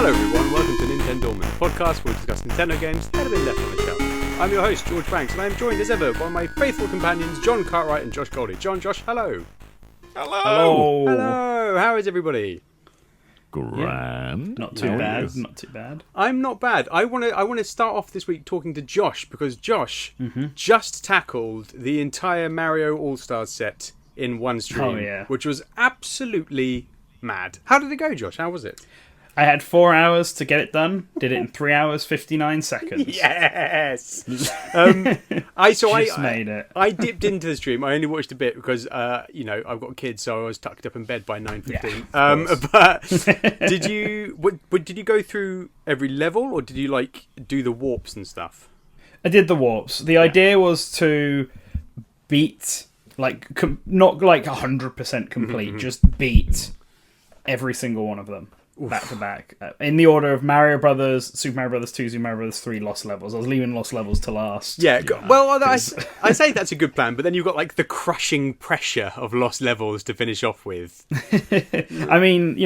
Hello everyone, welcome to NintenDormant, a podcast where we discuss Nintendo games that have been left on the shelf. I'm your host, George Franks, and I am joined as ever by my faithful companions, John Cartwright and Josh Goldie. Josh, hello. Hello. Hello. How is everybody? Grand. Not too bad. Not too bad. I'm not bad. I want to start off this week talking to Josh because Josh just tackled the entire Mario All-Stars set in one stream, which was absolutely mad. How did it go, Josh? How was it? I had 4 hours to get it done. Did it in 3 hours 59 seconds. Yes. I made it. I dipped into the stream. I only watched a bit because I've got kids, so I was tucked up in bed by 9:15. But did you go through every level, or did you do the warps and stuff? I did the warps. The idea was to beat not 100% complete, just beat every single one of them. Back to back, in the order of Mario Brothers, Super Mario Brothers 2, Super Mario Brothers 3, Lost Levels. I was leaving Lost Levels to last. Yeah. Well, I say that's a good plan, but then you've got the crushing pressure of Lost Levels to finish off with. I mean,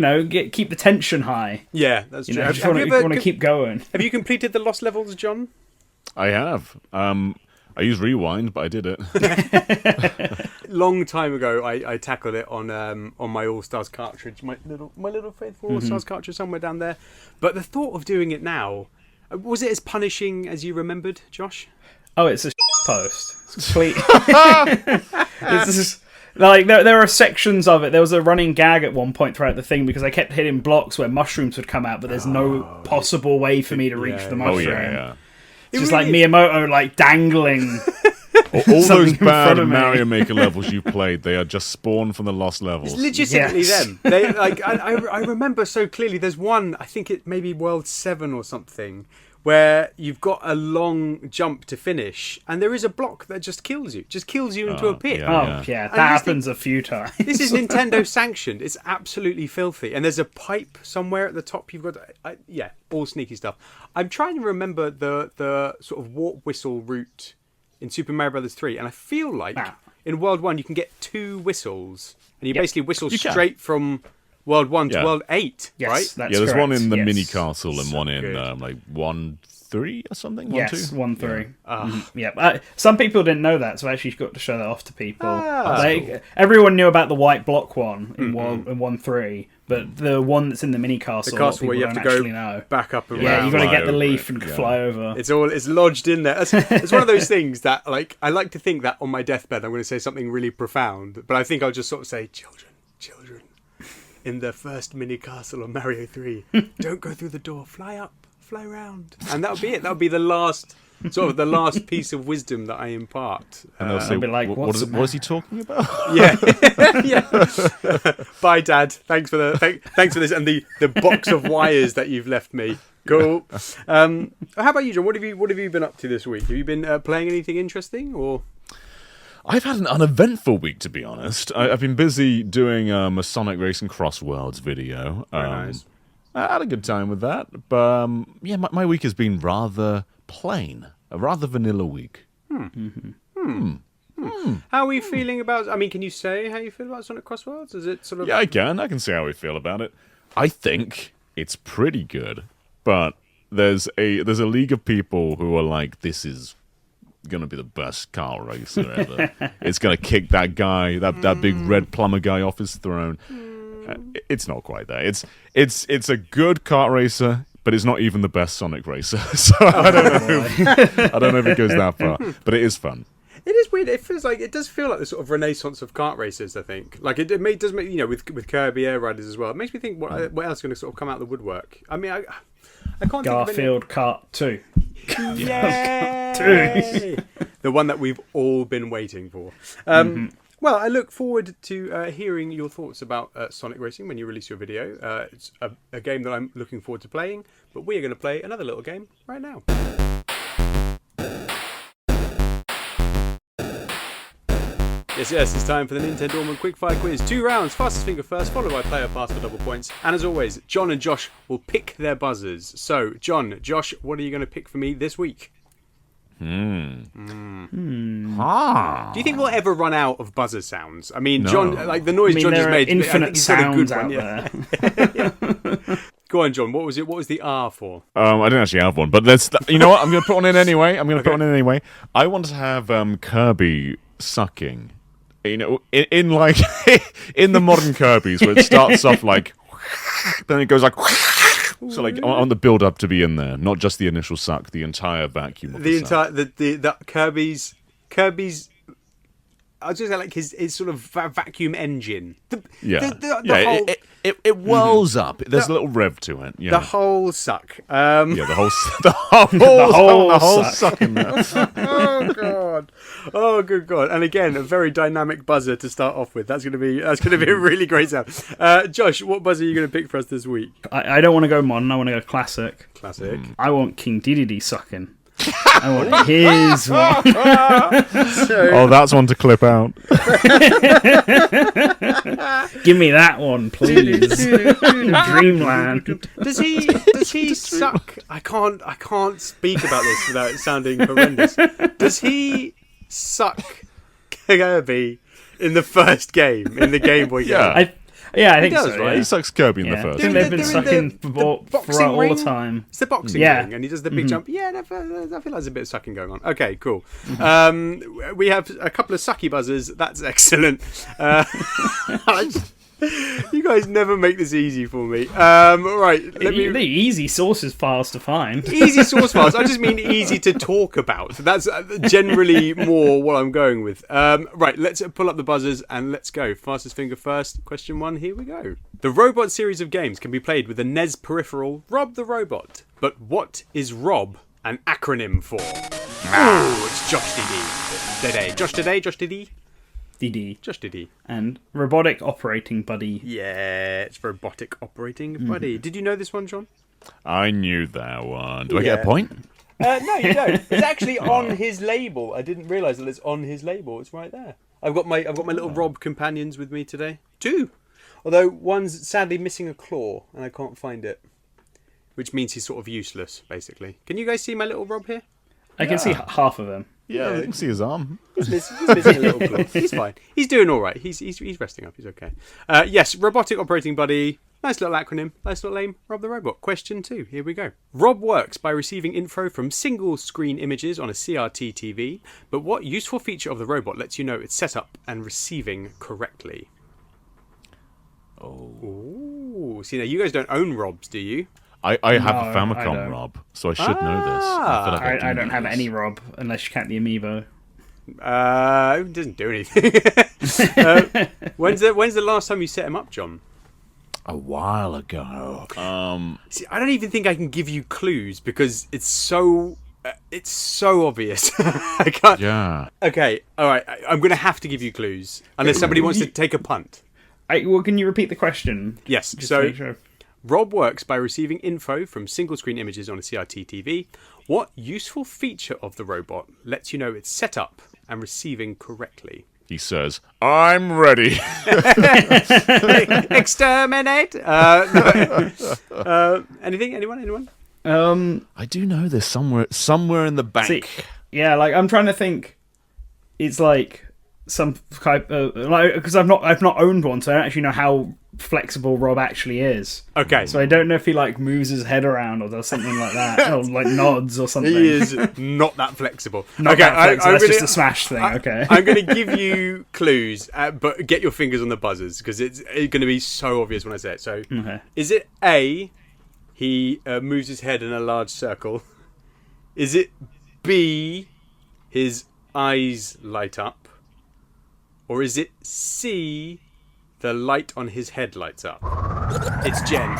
keep the tension high. Yeah, that's true. You want to keep going. Have you completed the Lost Levels, John? I have. I used Rewind, but I did it. Long time ago, I tackled it on my All Stars cartridge, my little faithful All Stars cartridge somewhere down there. But the thought of doing it now, was it as punishing as you remembered, Josh? Oh, it's a post. It's complete. It's just, there are sections of it. There was a running gag at one point throughout the thing because I kept hitting blocks where mushrooms would come out, but there's no possible way for me to reach the mushroom. Oh yeah. It's just like Miyamoto, dangling. All those bad Mario Maker levels you played, they are just spawned from the Lost Levels. It's legitimately them. They I remember so clearly. There's one, I think it may be World 7 or something, where you've got a long jump to finish, and there is a block that just kills you into a pit. That happens a few times. This is Nintendo sanctioned. It's absolutely filthy. And there's a pipe somewhere at the top. You've got, all sneaky stuff. I'm trying to remember the sort of warp whistle route in Super Mario Brothers 3, and I feel like in World 1 you can get 2 whistles, and you basically whistle straight from World 1 to World 8, right? That's there's correct. one in the mini castle and one in 1-3 or something. 1-2? 1-3. Some people didn't know that, so I actually got to show that off to people. Cool. Everyone knew about the white block one in 1-3, but the one that's in the mini castle, the castle where you have to go back up and around. You got to get the leaf and fly over. It's lodged in there. It's one of those things that I like to think that on my deathbed I'm going to say something really profound, but I think I'll just sort of say, children, in the first mini castle of Mario 3, don't go through the door, fly up, fly around, and that'll be it. That'll be the last piece of wisdom that I impart. And they'll say, what is he talking about? Yeah. Bye, Dad. Thanks for this and the box of wires that you've left me. Cool. How about you, John? What have you been up to this week? Have you been playing anything interesting or? I've had an uneventful week, to be honest. I've been busy doing a Sonic Racing Cross Worlds video. Very nice. I had a good time with that. But my week has been rather plain. A rather vanilla week. How are we feeling about... I mean, can you say how you feel about Sonic Cross Worlds? Is it sort of... Yeah, I can. I can say how we feel about it. I think it's pretty good. But there's a league of people who are like, this is going to be the best car racer ever. It's going to kick that guy, that big red plumber guy off his throne. It's not quite there. It's a good kart racer, but it's not even the best Sonic racer. So I don't know if it goes that far, but it is fun. It is weird. It does feel like the sort of renaissance of kart racers. I think, it does make with Kirby Air Riders as well. It makes me think what else is going to sort of come out of the woodwork. I mean, I can't. Garfield Kart 2. Yay! The one that we've all been waiting for. Well, I look forward to hearing your thoughts about Sonic Racing when you release your video. It's a game that I'm looking forward to playing, but we are going to play another little game right now. Yes, it's time for the NintenDormant Quickfire quiz. 2 rounds, fastest finger first, followed by player pass for double points. And as always, John and Josh will pick their buzzers. So, Josh, what are you going to pick for me this week? Do you think we'll ever run out of buzzer sounds? I mean, no. John, the noise John just made. Infinite sounds out there. Go on, John. What was it? What was the R for? I didn't actually have one, but you know what? I'm going to put one in anyway. I want to have Kirby sucking. You know, in like in the modern Kirby's where it starts off like, then it goes like, so like on the build up to be in there, not just the initial suck, the entire vacuum. Of the entire the Kirby's. I was just say like his sort of vacuum engine. The whole, it whirls up. There's a little rev to it. Yeah. The whole suck. Yeah, the whole suck in there. Oh god. Oh good god. And again, a very dynamic buzzer to start off with. That's gonna be a really great sound. Josh, what buzzer are you gonna pick for us this week? I don't want to go modern. I want to go classic. Classic. I want King Dedede sucking. I want his one. Oh, that's one to clip out. Give me that one, please. Dreamland. Does he suck? I can't speak about this without it sounding horrendous. Does he suck Kirby in the first game, in the Game Boy game? I think does, so. Right? He sucks Kirby in the I first. think they've been sucking for all the time. It's the boxing ring, and he does the big jump. Yeah, I feel like there's a bit of sucking going on. Okay, cool. We have a couple of sucky buzzers. That's excellent. You guys never make this easy for me. Right, The easy sources files to find. Easy source files. I just mean easy to talk about. That's generally more what I'm going with. Right, let's pull up the buzzers and let's go. Fastest finger first. Question 1. Here we go. The Robot series of games can be played with the NES peripheral Rob the Robot. But what is Rob an acronym for? Oh, it's Josh Diddy. Josh Diddy. DD. Just Diddy. And Robotic Operating Buddy. Yeah, it's Robotic Operating Buddy. Did you know this one, John? I knew that one. Do I get a point? No, you don't. It's actually on his label. I didn't realise that it's on his label. It's right there. I've got my little Rob companions with me today. 2. Although one's sadly missing a claw and I can't find it. Which means he's sort of useless, basically. Can you guys see my little Rob here? I can see half of him. Yeah, you can see his arm. He's missing a little claw. He's fine. He's doing all right. He's resting up. He's okay. Yes, Robotic Operating Buddy. Nice little acronym. Nice little name. Rob the Robot. Question 2. Here we go. Rob works by receiving info from single-screen images on a CRT TV. But what useful feature of the robot lets you know it's set up and receiving correctly? Oh. See, now you guys don't own Robs, do you? I have a Famicom Rob, so I should know this. I don't have any Rob, unless you count the Amiibo. It doesn't do anything. When's the last time you set him up, John? A while ago. See, I don't even think I can give you clues because it's so obvious. I can't. Yeah. Okay, all right. I'm going to have to give you clues unless somebody wants to take a punt. Well, can you repeat the question? Yes. Just So, to make sure. Rob works by receiving info from single-screen images on a CRT TV. What useful feature of the robot lets you know it's set up and receiving correctly? He says, "I'm ready." Exterminate. Anything? Anyone? I do know this somewhere in the back. See, yeah, like I'm trying to think. It's like some type of because I've not owned one, so I don't actually know how flexible Rob actually is. Okay. So I don't know if he like moves his head around or does something like that, or like nods or something. He is not that flexible. Not that flexible. That's just a smash thing. Okay. I'm going to give you clues, but get your fingers on the buzzers because it's going to be so obvious when I say it. So, Is it A, he moves his head in a large circle? Is it B, his eyes light up? Or is it C, the light on his head lights up? It's Jen.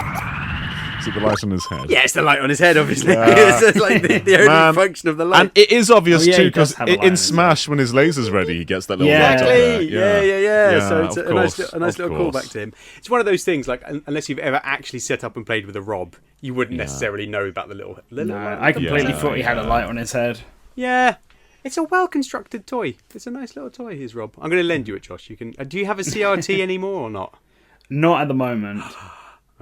Is it the light on his head? Yeah, it's the light on his head, obviously. It's like the only function of the light. And it is obvious too, he because does have a light in on his Smash, when his laser's ready, he gets that little light up Exactly. there. Yeah. So it's a nice little course. callback to him. It's one of those things, like, unless you've ever actually set up and played with a Rob, you wouldn't necessarily know about the little No, light. I completely thought he had a light on his head. Yeah. It's a well-constructed toy. It's a nice little toy, here's Rob. I'm going to lend you it, Josh. You can. Do you have a CRT anymore or not? Not at the moment.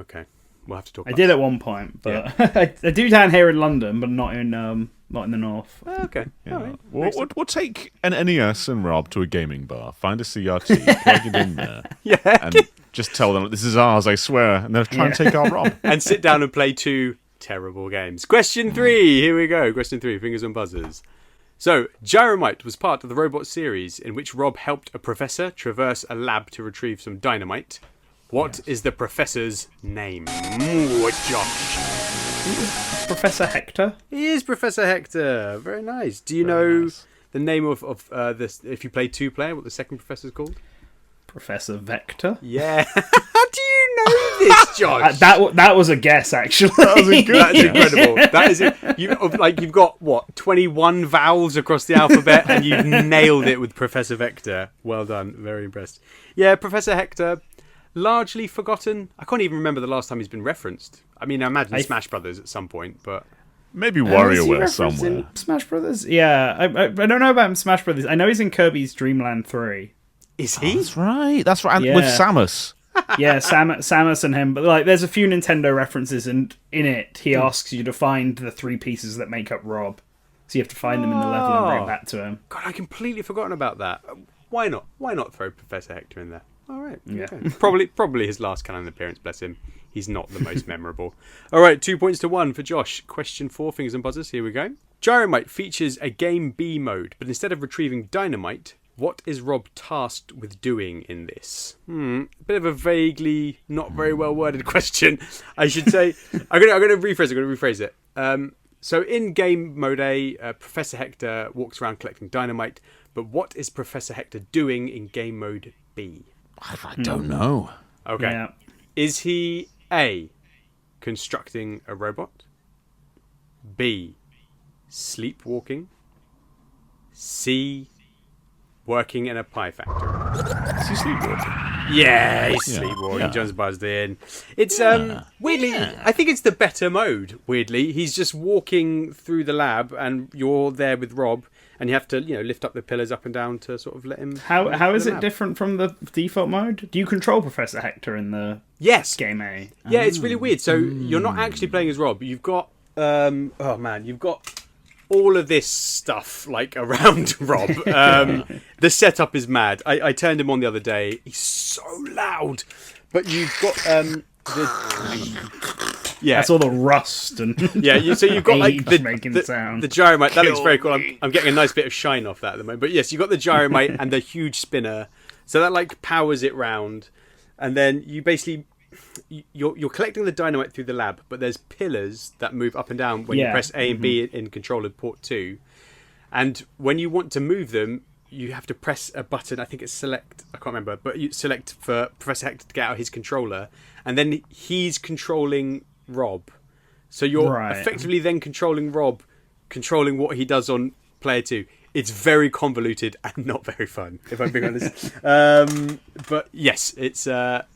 Okay. We'll have to talk I about did at one point, but I do down here in London, but not in the north. Okay. Yeah. All right. We'll take an NES and Rob to a gaming bar, find a CRT, plug it in there, Yeah. Just tell them, this is ours, I swear, and they'll try and take our Rob. And sit down and play 2 terrible games. Question 3. Here we go. Question 3. Fingers on buzzers. So, Gyromite was part of the robot series in which Rob helped a professor traverse a lab to retrieve some dynamite. What is the professor's name? Josh. Professor Hector? He is Professor Hector. Very nice. Do you know the name of this, if you play 2-player, what the second professor's called? Professor Vector? Yeah. How do you know this, Josh? That was a guess, actually. That was a good That's incredible. That is it. You've got, what, 21 vowels across the alphabet, and you've nailed it with Professor Vector. Well done. Very impressed. Yeah, Professor Hector, largely forgotten. I can't even remember the last time he's been referenced. I mean, I imagine Smash Brothers at some point, but... Maybe Is he WarioWare referenced somewhere. in Smash Brothers? Yeah, I don't know about Smash Brothers. I know he's in Kirby's Dream Land 3. Is he? That's right. And Yeah. with Samus. Yeah, Samus and him. But like, there's a few Nintendo references, and in it, he asks you to find the 3 pieces that make up Rob. So you have to find them in the level and bring it back to him. God, I completely forgotten about that. Why not? Why not throw Professor Hector in there? All right. Yeah. Okay. Probably his last canon appearance, bless him. He's not the most memorable. All right, 2 points to 1 for Josh. Question 4, fingers and buzzers. Here we go. Gyromite features a Game B mode, but instead of retrieving dynamite, what is Rob tasked with doing in this? A bit of a vaguely, not very well worded question, I should say. I'm gonna rephrase it. So in Game Mode A, Professor Hector walks around collecting dynamite, but what is Professor Hector doing in Game Mode B? I don't know. Okay. Yeah. Is he A, constructing a robot? B, sleepwalking? C, working in a pie factory? Is he sleepwalking? Yeah, he's sleepwalking. Yeah. John's buzzed in. It's weirdly, I think it's the better mode. Weirdly, he's just walking through the lab, and you're there with Rob, and you have to, lift up the pillars up and down to sort of let him. How is the it lab. different from the default mode? Do you control Professor Hector in the Yes. Game A? Yeah, it's really weird. So you're not actually playing as Rob. You've got you've got all of this stuff like around Rob. The setup is mad. I turned him on the other day. He's so loud. But you've got That's all the rust and so you've got like age making sound. the Gyromite. That looks very cool. I'm getting a nice bit of shine off that at the moment. But yes, you've got the Gyromite and the huge spinner. So that like powers it round, and then you basically you're collecting the dynamite through the lab, but there's pillars that move up and down when you press A and B in controller port 2. And when you want to move them, you have to press a button. I think it's select. I can't remember, but you select for Professor Hector to get out his controller, and then he's controlling Rob. So you're effectively then controlling Rob, controlling what he does on player 2. It's very convoluted and not very fun, if I'm being honest. But yes, it's a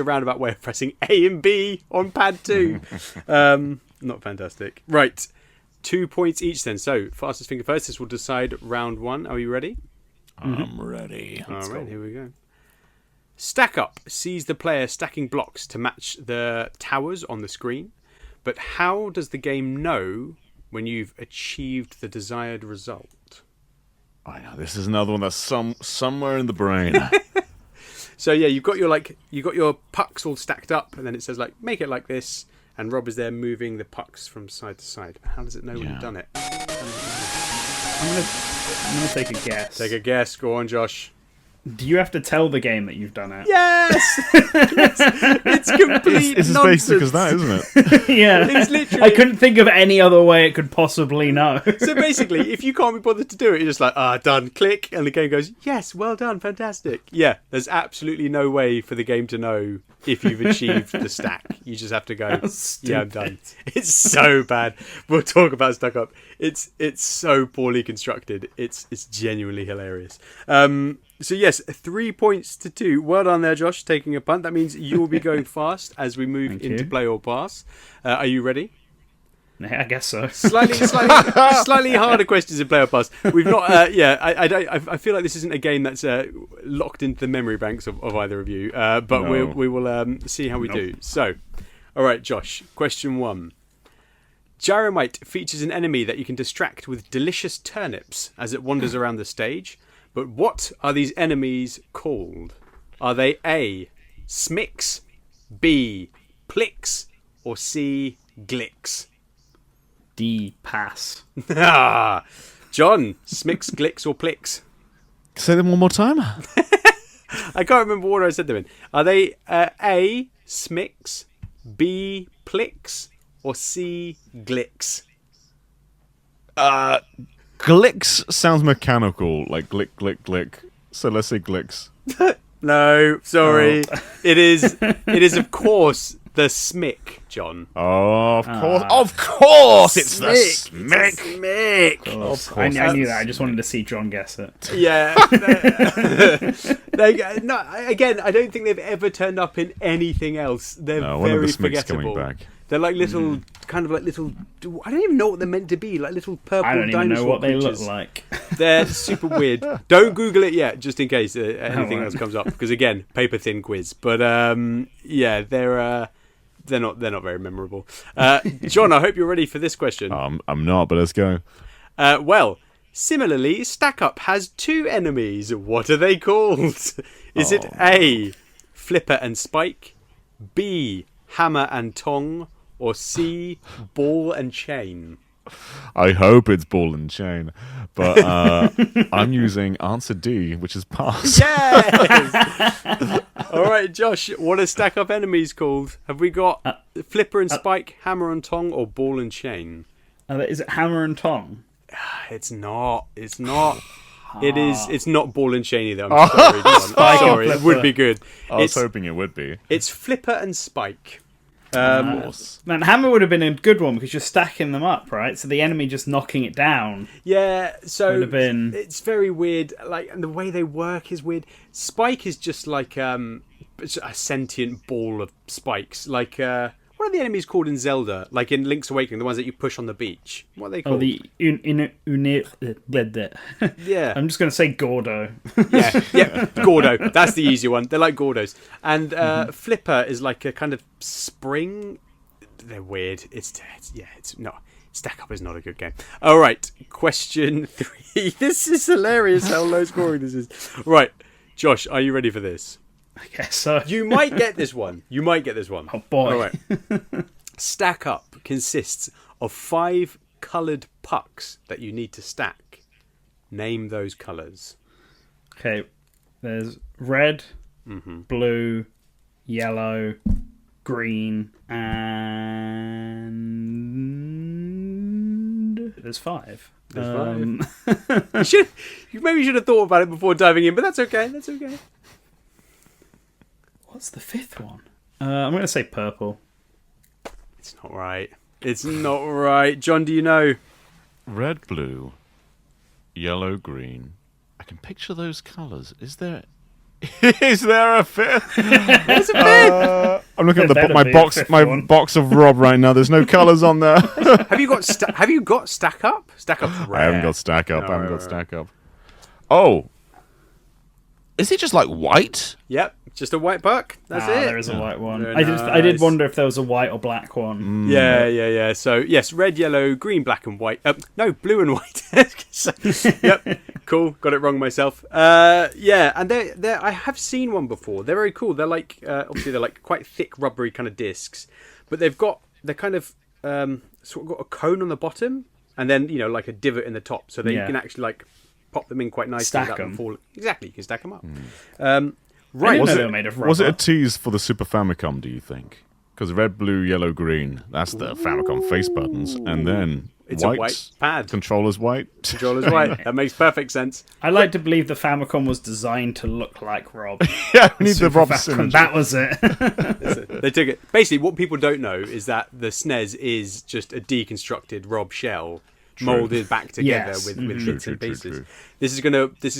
roundabout way of pressing A and B on pad 2. Not fantastic. Right, 2 points each then. So fastest finger first. This will decide round 1. Are you ready? I'm ready. All right, here we go. Stack Up sees the player stacking blocks to match the towers on the screen. But how does the game know when you've achieved the desired result? I know this is another one that's somewhere in the brain. So yeah, you've got your pucks all stacked up, and then it says like make it like this, and Rob is there moving the pucks from side to side. How does it know when you've done it? I'm gonna take a guess. Take a guess. Go on, Josh. Do you have to tell the game that you've done it? Yes. It's complete It's as nonsense. basic as that, isn't it? Yeah. It's literally. I couldn't think of any other way it could possibly know. So basically, if you can't be bothered to do it, you're just like, done, click, and the game goes, yes, well done, fantastic. Yeah, there's absolutely no way for the game to know if you've achieved the stack. You just have to go, yeah, I'm done. It's so bad. We'll talk about Stuck Up. It's so poorly constructed. It's genuinely hilarious. So yes, 3 points to 2. Well done there, Josh, taking a punt. That means you will be going fast as we move into play or pass. Are you ready? I guess so. Slightly harder questions in play or pass. We've not. I feel like this isn't a game that's locked into the memory banks of either of you. But No. we will see how we do. So, all right, Josh. Question 1. Gyromite features an enemy that you can distract with delicious turnips as it wanders around the stage. But what are these enemies called? Are they A, Smicks, B. Plicks, or C. Glicks? D. Pass. Ah, John, Smicks, Glicks, or Plicks? Say them one more time. I can't remember what I said them in. Are they A. Smicks, B. Plicks, or C. Glicks? Glicks sounds mechanical, like glick, glick, glick. So let's say glicks. No, sorry. It is of course the smick, John. Oh, of course, it's the Smick. smick. Smick. Of I course. knew that. I just wanted to see John guess it. Yeah. No, again, I don't think they've ever turned up in anything else. They're No, one of the very Smicks forgettable. coming back. They're like little, kind of like little. I don't even know what they're meant to be. Like little purple I don't even dinosaur know what they creatures. look like. They're super weird. Don't Google it yet, just in case anything won't. else comes up. Because again, paper thin quiz. But yeah, they're not very memorable. John, I hope you're ready for this question. I'm not, but let's go. Well, similarly, Stack Up has two enemies. What are they called? Is it A. Flipper and Spike, B. Hammer and Tong, or C. Ball and Chain? I hope it's ball and chain, but I'm using answer D, which is pass. Yes! All right, Josh, what are Stack Up enemies called? Have we got Flipper and Spike, Hammer and Tong, or Ball and Chain? Is it Hammer and Tong? It's not. It's not. It's not Ball and Chain either. I'm sorry, John. I'm sorry. It would be good. I was hoping it would be. It's Flipper and Spike. Of course. Man, Hammer would have been a good one because you're stacking them up, right? So the enemy just knocking it down. Yeah, so Would have been- it's very weird. Like, and the way they work is weird. Spike is just like it's a sentient ball of spikes. Like what are the enemies called in Zelda? Like in Link's Awakening, the ones that you push on the beach. What are they called? Oh, the Yeah. I'm just going to say Gordo. yeah, Gordo. That's the easy one. They're like Gordos. And Flipper is like a kind of spring. They're weird. It's no. Stack Up is not a good game. All right, question 3. This is hilarious how low scoring this is. Right, Josh, are you ready for this? I guess so. You might get this one. Oh, boy. All right. Stack Up consists of 5 coloured pucks that you need to stack. Name those colours. Okay, there's red, blue, yellow, green, and there's 5. There's 5. You maybe should have thought about it before diving in, but that's okay. That's okay. What's the 5th one? I'm going to say purple. It's not right. It's not right. John, do you know? Red, blue, yellow, green. I can picture those colours. Is there a 5th? There's a 5th. I'm looking There at my better be a box, 5th my one. box of Rob right now. There's no colours on there. Have you got Stack Up? Stack Up's rare. I haven't got Stack Up. No, I haven't got right. Stack Up. Oh, is it just like white? Yep, just a white puck. That's it. There is a white one. Very I did nice. wonder if there was a white or black one. Yeah. So yes, red, yellow, green, black, and white. No, blue and white. So, yep, cool. Got it wrong myself. Yeah, and they I have seen one before. They're very cool. They're like obviously they're like quite thick, rubbery kind of discs, but they're kind of sort of got a cone on the bottom, and then like a divot in the top, so that you can actually like pop them in quite nicely. Stack without them them. falling. Exactly, you can stack them up. I Right. didn't know Was they it- were made of Was it a rubber. tease for the Super Famicom, do you think? Because red, blue, yellow, green, that's the Famicom face buttons. And then It's white, a white pad. controller's white. Controller's white. That makes perfect sense. I like to believe the Famicom was designed to look like Rob. Yeah, we need the Super Rob Famicom, synergy. that was it. They took it. Basically, what people don't know is that the SNES is just a deconstructed Rob shell molded back together Yes. with Mhm. bits True, and true, pieces.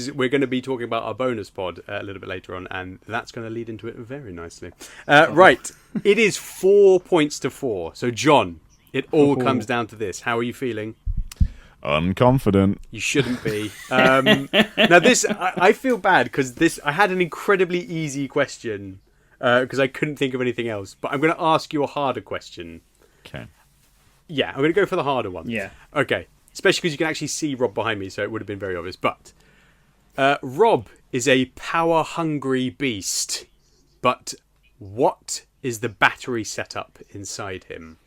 true. We're gonna be talking about our bonus pod a little bit later on, and that's gonna lead into it very nicely. Right, it is 4 points to 4. So John, it all comes down to this. How are you feeling? Unconfident. You shouldn't be. Now this, I feel bad because I had an incredibly easy question because I couldn't think of anything else. But I'm going to ask you a harder question. Okay. Yeah, I'm going to go for the harder one. Yeah. Okay. Especially because you can actually see Rob behind me, so it would have been very obvious. But Rob is a power-hungry beast, but What is the battery setup inside him?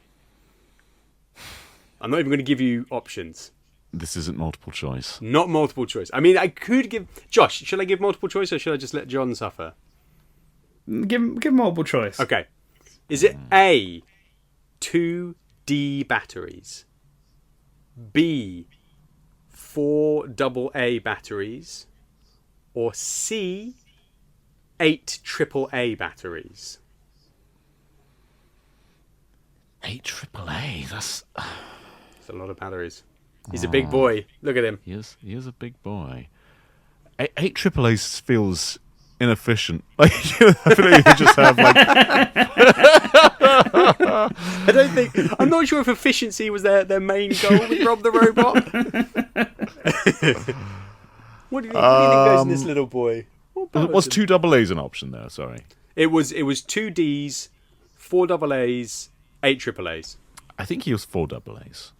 I'm not even going to give you options. This isn't multiple choice. Not multiple choice. I mean, I could give... Josh, should I give multiple choice or should I just let John suffer? Give multiple choice. Okay. Is it A, 2D batteries, B, 4 AA batteries, or C, 8 AAA batteries? 8 AAA. That's a lot of batteries. He's a big boy. Look at him. He is a big boy. 8 AAAs feels inefficient. Like, I feel like you just have like. I'm not sure if efficiency was their main goal with Rob the Robot. What do you think goes in this little boy? Was 2 AAs an option there? Sorry. It was 2 Ds, 4 AAs, 8 AAAs. I think he was 4 AAs.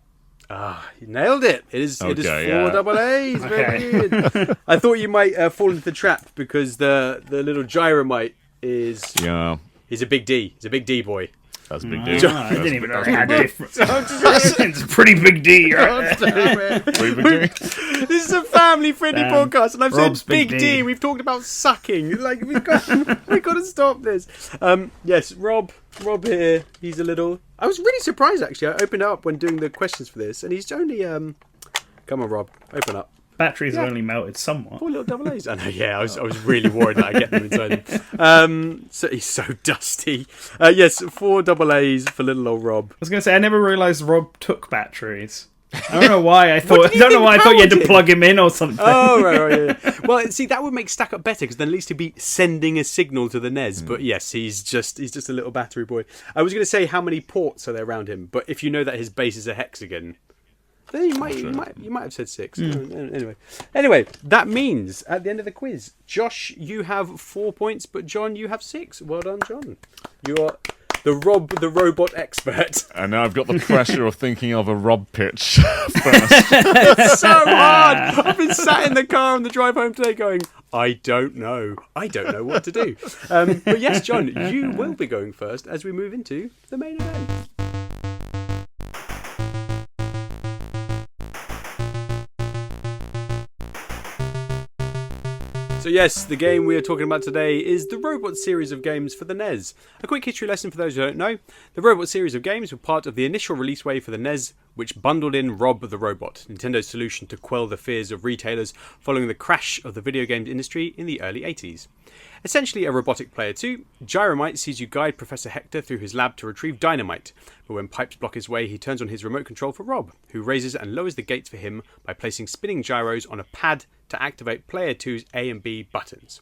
You nailed it. It is 4 AAs. Very good. I thought you might fall into the trap because the little Gyromite is... Yeah. He's a big D. He's a big D boy. That's a big D. I didn't even know how different. It's a pretty big D. Pretty big D. This is a family-friendly podcast, and I've Rob's said big big D. D. We've talked about sucking. Like we've got to stop this. Yes, Rob here. He's a little. I was really surprised actually. I opened it up when doing the questions for this, and he's only. Come on, Rob, open up. Batteries have only melted somewhat. 4 little AAs. I know. Yeah, I was really worried that I get them inside him. So he's so dusty. Yes, 4 AAs for little old Rob. I was going to say I never realised Rob took batteries. I don't know why I thought. I thought you had to plug him in or something. Oh, right, yeah. Well, see, that would make Stack Up better because then at least he'd be sending a signal to the NES. But yes, he's just a little battery boy. I was going to say how many ports are there around him, but if you know that his base is a hexagon, then you might have said 6. Anyway, that means at the end of the quiz, Josh, you have 4 points, but John, you have 6. Well done, John. You are the Rob the Robot expert. And now I've got the pressure of thinking of a Rob pitch first. It's so hard. I've been sat in the car on the drive home today going, I don't know what to do. But yes, John, you will be going first as we move into the main event. So yes, the game we are talking about today is the Robot series of games for the NES. A quick history lesson for those who don't know. The Robot series of games were part of the initial release wave for the NES, which bundled in Rob the Robot, Nintendo's solution to quell the fears of retailers following the crash of the video games industry in the early 80s. Essentially a robotic player too, Gyromite sees you guide Professor Hector through his lab to retrieve dynamite, but when pipes block his way he turns on his remote control for Rob, who raises and lowers the gates for him by placing spinning gyros on a pad to activate Player 2's A and B buttons.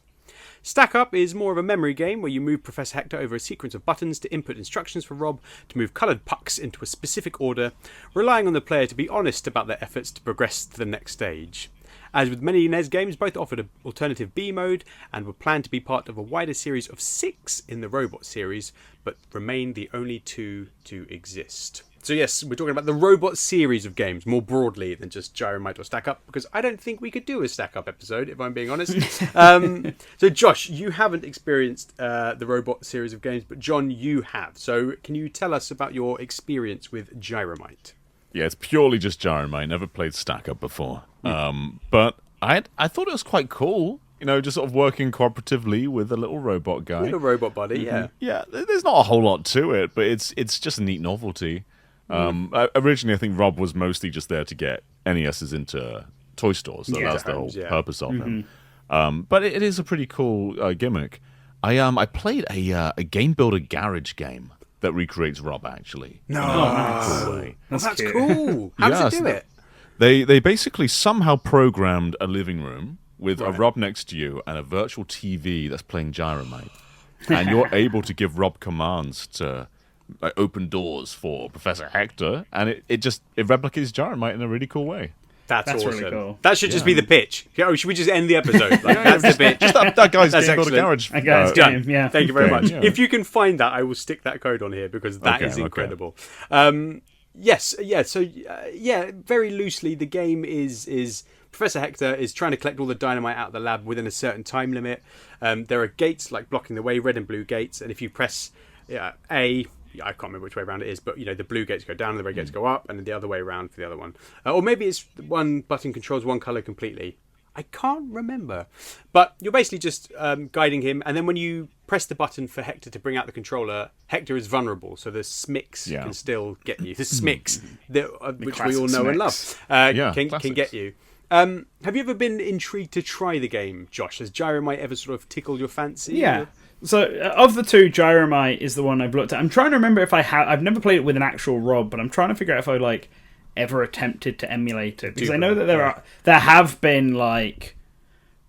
Stack Up is more of a memory game where you move Professor Hector over a sequence of buttons to input instructions for Rob to move coloured pucks into a specific order, relying on the player to be honest about their efforts to progress to the next stage. As with many NES games, both offered an alternative B mode and were planned to be part of a wider series of 6 in the Robot series, but remain the only 2 to exist. So yes, we're talking about the Robot series of games more broadly than just Gyromite or Stack Up, because I don't think we could do a Stack Up episode, if I'm being honest. So Josh, you haven't experienced the Robot series of games, but John, you have. So can you tell us about your experience with Gyromite? Yeah, it's purely just Gyromite. Never played Stack Up before. But I thought it was quite cool. You know, just sort of working cooperatively with a little robot guy. Little robot buddy, yeah. Yeah, there's not a whole lot to it, but it's just a neat novelty. Originally, I think Rob was mostly just there to get NESs into toy stores. So that's the whole purpose of him. But it is a pretty cool gimmick. I played a Game Builder Garage game that recreates Rob, actually. No. Cool way. That's cool. How does it do it? They basically somehow programmed a living room with a Rob next to you and a virtual TV that's playing Gyromite. And you're able to give Rob commands to open doors for Professor Hector, and it replicates Gyromite in a really cool way. That's awesome. Really cool. That should just be the pitch. Oh, should we just end the episode? Like, that's the pitch. Just that guy's That's Game Builder excellent. Garage. That guy's game, yeah. Thank you very much. Yeah. If you can find that, I will stick that code on here because that is incredible. Yes, yeah. So very loosely, the game is Professor Hector is trying to collect all the dynamite out of the lab within a certain time limit. There are gates like blocking the way, red and blue gates, and if you press A, I can't remember which way around it is, but the blue gates go down and the red gates go up, and then the other way around for the other one. Or maybe it's one button controls one color completely. I can't remember. But you're basically just guiding him, and then when you press the button for Hector to bring out the controller, Hector is vulnerable, so the SMICs can still get you. The SMICs, which we all know and love, can get you. Have you ever been intrigued to try the game, Josh? Has Gyromite ever sort of tickled your fancy? Yeah. So, of the two, Gyromite is the one I've looked at. I'm trying to remember if I have... I've never played it with an actual Rob, but I'm trying to figure out if I, ever attempted to emulate it. Because I know that there have been,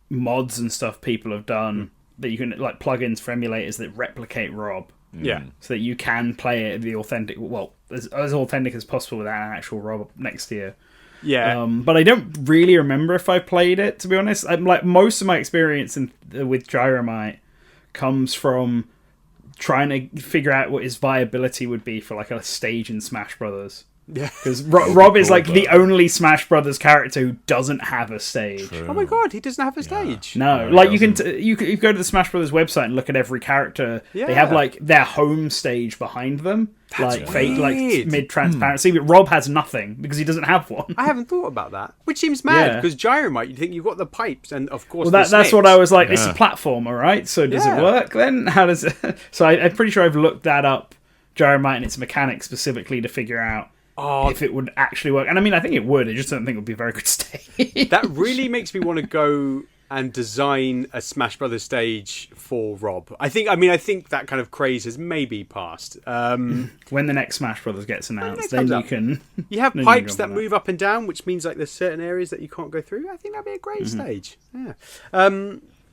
mods and stuff people have done that you can, plugins for emulators that replicate Rob. Yeah. So that you can play it the authentic... Well, as authentic as possible without an actual Rob next to you. Yeah. But I don't really remember if I played it, to be honest. Most of my experience with Gyromite comes from trying to figure out what his viability would be for a stage in Smash Brothers. Yeah, because Rob is the only Smash Brothers character who doesn't have a stage. True. Oh my god, he doesn't have a stage. No, you can go to the Smash Brothers website and look at every character. Yeah. They have their home stage behind them, weird. mid transparency. But Rob has nothing because he doesn't have one. I haven't thought about that, which seems mad because Gyromite, you think you've got the pipes and of course. Well, that's what I was like. It's a platformer, right? So does it work then? How does it? So I'm pretty sure I've looked that up, Gyromite and its mechanics specifically to figure out if it would actually work. And I think it would. I just don't think it would be a very good stage. That really makes me want to go and design a Smash Brothers stage for Rob. I think that kind of craze has maybe passed. When the next Smash Brothers gets announced, then you can... You have pipes that move up and down, which means there's certain areas that you can't go through. I think that'd be a great stage. Yeah.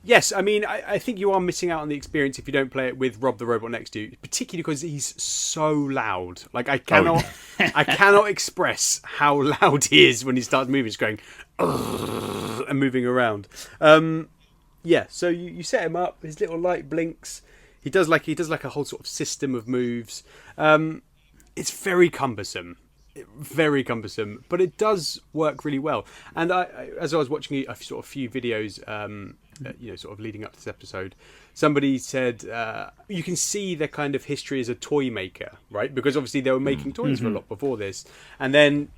Yes, I think you are missing out on the experience if you don't play it with Rob the Robot next to you, particularly because he's so loud. I cannot express how loud he is when he starts moving. He's going and moving around. So you set him up. His little light blinks. He does a whole sort of system of moves. It's very cumbersome. But it does work really well. And as I was watching a few videos, sort of leading up to this episode, somebody said you can see their kind of history as a toy maker, right? Because obviously they were making toys for a lot before this, and then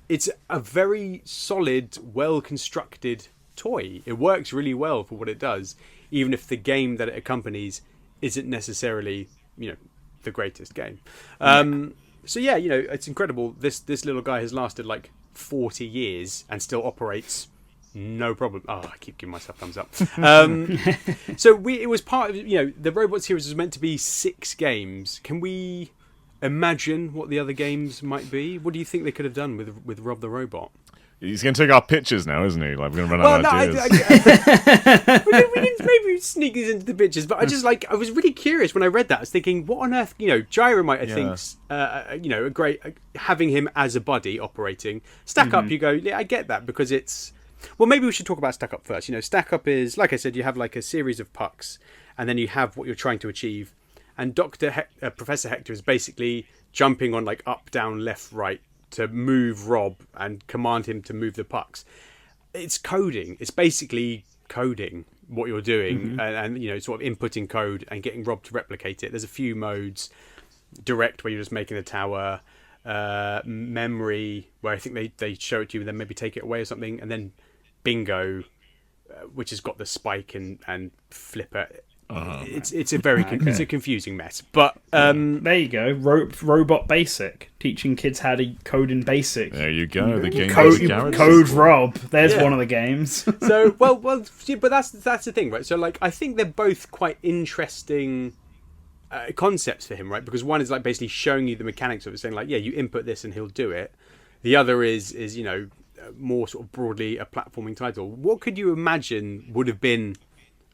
it's a very solid, well-constructed toy. It works really well for what it does, even if the game that it accompanies isn't necessarily, the greatest game. So yeah, it's incredible. This little guy has lasted 40 years and still operates no problem. Oh, I keep giving myself thumbs up. So it was part of, the Robot series was meant to be 6 games. Can we imagine what the other games might be? What do you think they could have done with Rob the Robot? He's going to take our pictures now, isn't he? We're going to run out of ideas. We can maybe sneak these into the pictures, but I was really curious when I read that. I was thinking, what on earth, Gyromite, I think's, a great, having him as a buddy operating. Stack Up, you go, yeah, I get that because it's, well, maybe we should talk about Stack Up first. Stack Up is, like I said, you have a series of pucks, and then you have what you're trying to achieve, and Professor Hector is basically jumping on up, down, left, right, to move Rob and command him to move the pucks. It's coding. It's basically coding what you're doing and sort of inputting code and getting Rob to replicate it. There's a few modes. Direct, where you're just making the tower. Memory, where I think they show it to you and then maybe take it away or something. And then Bingo, which has got the spike and flipper. It's a very it's a confusing mess, but there you go. Robot Basic, teaching kids how to code in Basic. There you go. The game code Rob. There's one of the games. So well, but that's the thing, right? So I think they're both quite interesting concepts for him, right? Because one is basically showing you the mechanics of it, saying you input this and he'll do it. The other is more sort of broadly a platforming title. What could you imagine would have been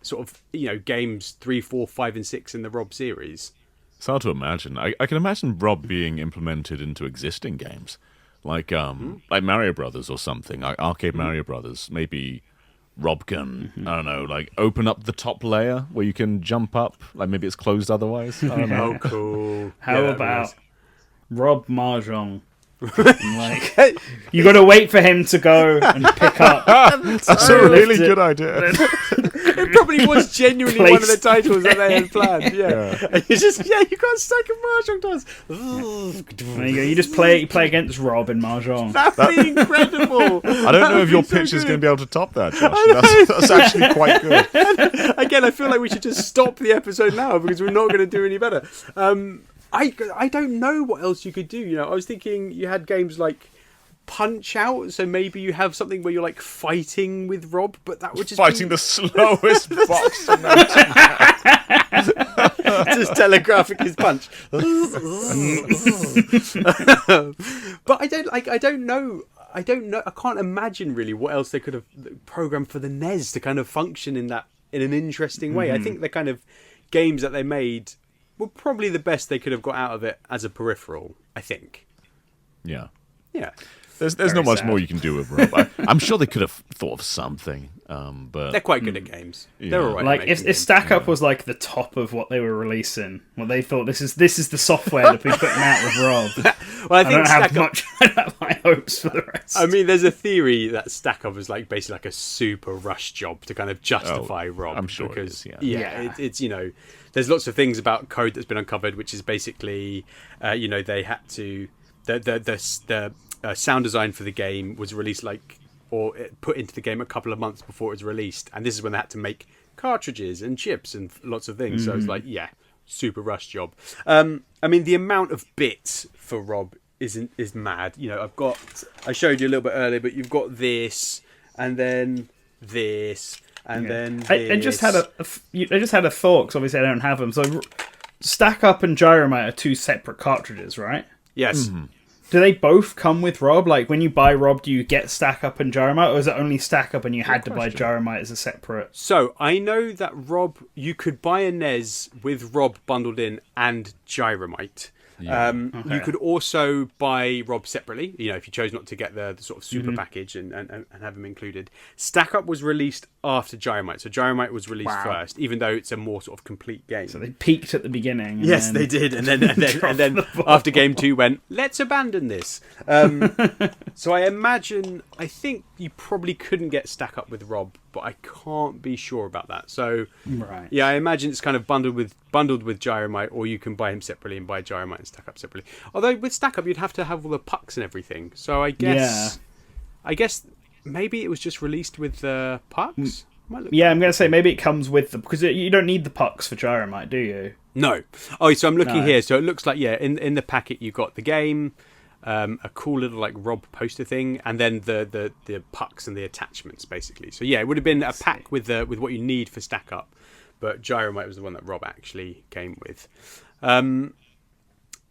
sort of games 3, 4, 5 and 6 in the Rob series? It's hard to imagine. I can imagine Rob being implemented into existing games, like Mario Brothers or something, like Arcade Mario Brothers. Maybe Rob can, I don't know, open up the top layer where you can jump up. Maybe it's closed otherwise. I don't know. Oh, cool. How about Rob Mahjong? Like, you got to wait for him to go and pick up. That's a really good idea. It probably was genuinely one of the titles that they had planned. Yeah. And you just you got stuck in mahjong tiles. There you go. You just play against Rob in mahjong. That'd be incredible. I don't know if your pitch is going to be able to top that, Josh. That's actually quite good. Again, I feel like we should just stop the episode now because we're not going to do any better. I don't know what else you could do. You know, I was thinking you had games like Punch Out, so maybe you have something where you're like fighting with Rob, but that would just fighting the slowest box. Just telegraphing his punch. But I don't know. I can't imagine really what else they could have programmed for the NES to kind of function in an interesting way. I think the kind of games that they made were probably the best they could have got out of it as a peripheral, I think. Yeah. Yeah. There's not much more you can do with Rob. I'm sure they could have thought of something, but they're quite good at games. Yeah. They're all right. Like if Stack Up was like the top of what they were releasing, well, they thought this is the software to be putting out with Rob. Well, I don't have high hopes for the rest. I mean, there's a theory that Stack Up was like basically like a super rush job to kind of justify Rob. I'm sure because it is, it's there's lots of things about code that's been uncovered, which is basically they had to the sound design for the game was released put into the game a couple of months before it was released, and this is when they had to make cartridges and chips and lots of things. So it's like super rush job. I mean, the amount of bits for Rob is mad. You know, I showed you a little bit earlier, but you've got this and then this and then this. I just had a thought, because obviously I don't have them. So Stack Up and Gyromite are two separate cartridges, right? Yes. Mm-hmm. Do they both come with Rob? Like, when you buy Rob, do you get Stack Up and Gyromite, or is it only Stack Up and you had to buy Gyromite as a separate? So, I know that Rob, you could buy a NES with Rob bundled in and Gyromite. Yeah. You could also buy Rob separately, you know, if you chose not to get the sort of super package and have them included. Stack Up was released after Gyromite, so Gyromite was released first, even though it's a more sort of complete game. So they peaked at the beginning. Yes, they did, and then after Game 2 went, let's abandon this. So I think you probably couldn't get Stack Up with Rob, but I can't be sure about that. So yeah, I imagine it's kind of bundled with Gyromite, or you can buy him separately and buy Gyromite and Stack Up separately. Although with Stack Up, you'd have to have all the pucks and everything. So I guess maybe it was just released with the pucks. Yeah, I'm going to say maybe it comes with them, because you don't need the pucks for Gyromite, do you? No. Oh, so I'm looking here. So it looks like, in the packet you got the game, a cool little like Rob poster thing, and then the pucks and the attachments, basically. So yeah, it would have been a pack with what you need for Stack Up, but Gyromite was the one that Rob actually came with.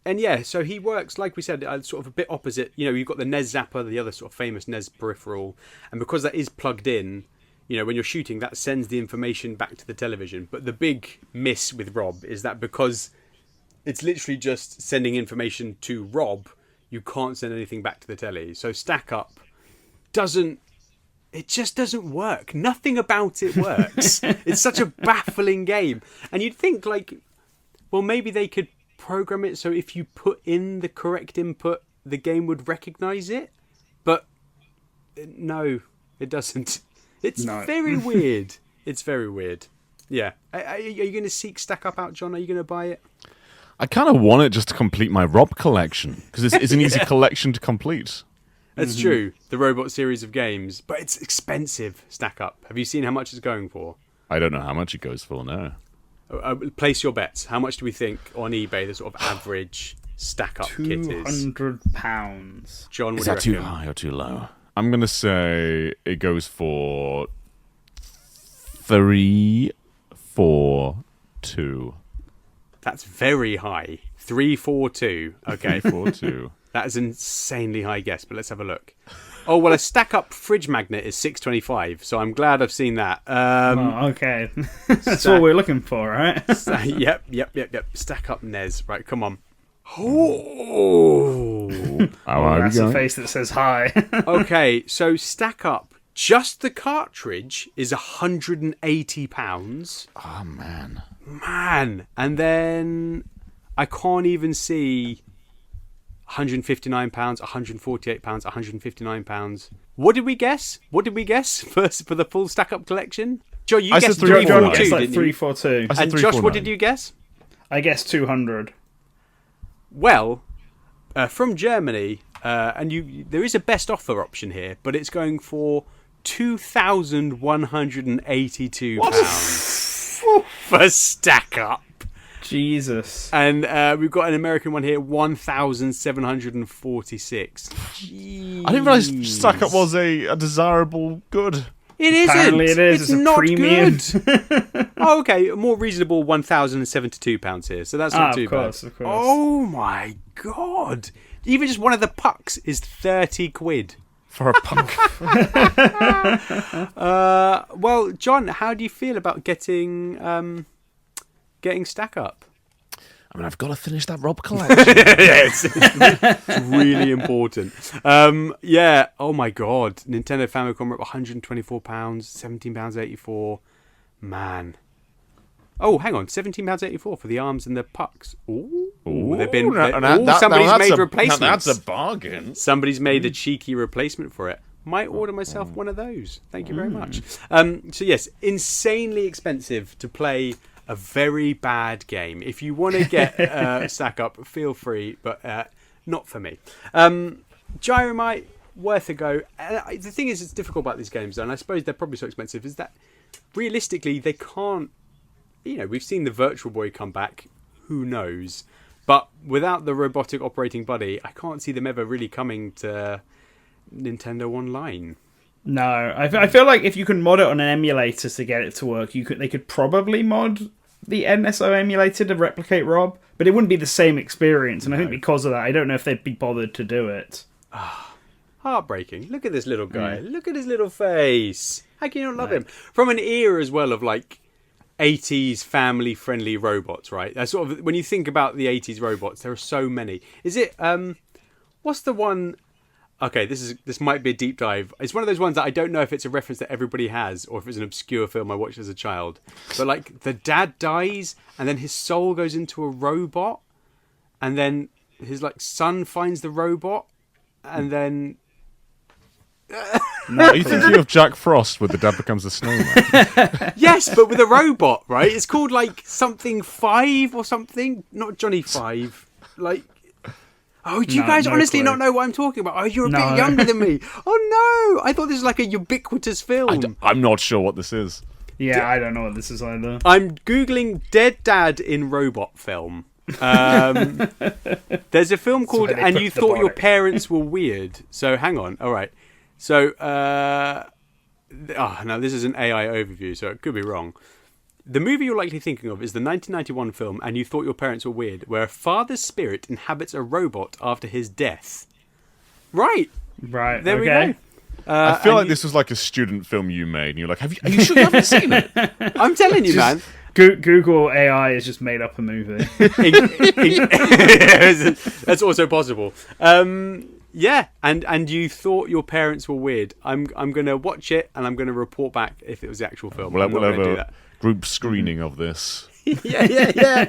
And yeah, so he works, like we said, sort of a bit opposite. You know, you've got the NES Zapper, the other sort of famous NES peripheral, and because that is plugged in, you know, when you're shooting, that sends the information back to the television. But the big miss with Rob is that because it's literally just sending information to Rob, you can't send anything back to the telly. So Stack Up just doesn't work. Nothing about it works. It's such a baffling game. And you'd think, like, well, maybe they could program it so if you put in the correct input, the game would recognize it. But no, it doesn't. It's very weird. It's very weird. Yeah. Are you going to seek Stack Up out, John? Are you going to buy it? I kind of want it just to complete my Rob collection, because it's an easy collection to complete. That's true. The Robot series of games. But it's expensive, Stack Up. Have you seen how much it's going for? I don't know how much it goes for now. Place your bets. How much do we think on eBay the sort of average Stack Up kit is? £200. John, what Is do you that too reckon? high or too low? I'm going to say it goes for 342. That's very high. 342. Okay. 342. That is an insanely high guess, but let's have a look. Oh, well, a Stack Up fridge magnet is $6.25, so I'm glad I've seen that. Okay. That's what we're looking for, right? Yep. Stack Up NES. Right, come on. Oh, that's a face that says hi. Okay, so Stack Up, just the cartridge is £180. Oh, man. And then I can't even see £159, £148, £159. What did we guess? First for the full Stack Up collection? Joe, you guessed 342, It's like didn't you? 342. I said And Josh, 349. what did you guess? I guess 200. Well, from Germany, and there is a best offer option here, but it's going for £2,182 for Stack Up. Jesus. And we've got an American one here, 1,746. I didn't realize Stack Up was a desirable good. It isn't. Apparently it is. It's It's a not premium. good. Oh, okay. A more reasonable £1,072 here, so that's not too Of course. bad. Oh my god! Even just one of the pucks is 30 quid. For a punk. Well, John, how do you feel about getting Stack Up? I mean, I've got to finish that Rob collection. Yes, it's really important. Yeah. Oh my god, Nintendo Famicom are at £124, £17.84. Man. Oh, hang on, £17.84 for the arms and the pucks. Ooh, they've been. Somebody's made replacements. That's a bargain. Somebody's made a cheeky replacement for it. Might order myself one of those. Thank you very much. So yes, insanely expensive to play a very bad game. If you want to get Stack Up, feel free, but not for me. Gyromite, worth a go. The thing is, it's difficult about these games, and I suppose they're probably so expensive, is that realistically they can't. You know, we've seen the Virtual Boy come back. Who knows? But without the Robotic Operating Buddy, I can't see them ever really coming to Nintendo Online. No, I feel like if you can mod it on an emulator to get it to work, they could probably mod the NSO emulator to replicate Rob, but it wouldn't be the same experience. And I think because of that, I don't know if they'd be bothered to do it. Heartbreaking. Look at this little guy. Look at his little face. How can you not love him? From an era as well of like 80s family-friendly robots, right? That's sort of when you think about the 80s robots, there are so many. Is it what's the one? Okay, this might be a deep dive. It's one of those ones that I don't know if it's a reference that everybody has or if it's an obscure film I watched as a child. But like the dad dies and then his soul goes into a robot and then his like son finds the robot and then No, are you thinking of Jack Frost with the dad becomes a snowman? yes, but with a robot, right? It's called like something 5 or something, not Johnny 5. Like, oh, do you guys honestly not know what I'm talking about? Oh, you're a bit younger than me. Oh no, I thought this was like a ubiquitous film. I'm not sure what this is. Yeah, I don't know what this is either. I'm googling dead dad in robot film. There's a film called And You Thought Your Parents Were Weird. So hang on. All right. So now this is an AI overview, so it could be wrong. The movie you're likely thinking of is the 1991 film And You Thought Your Parents Were Weird, where a father's spirit inhabits a robot after his death. Right. There we go. I feel like this was like a student film you made, and you're like, are you sure you haven't seen it? I'm telling you, man. Google AI has just made up a movie. That's also possible. Yeah, and You Thought Your Parents Were Weird. I'm going to watch it, and I'm going to report back if it was the actual film. We'll have a group screening of this. yeah.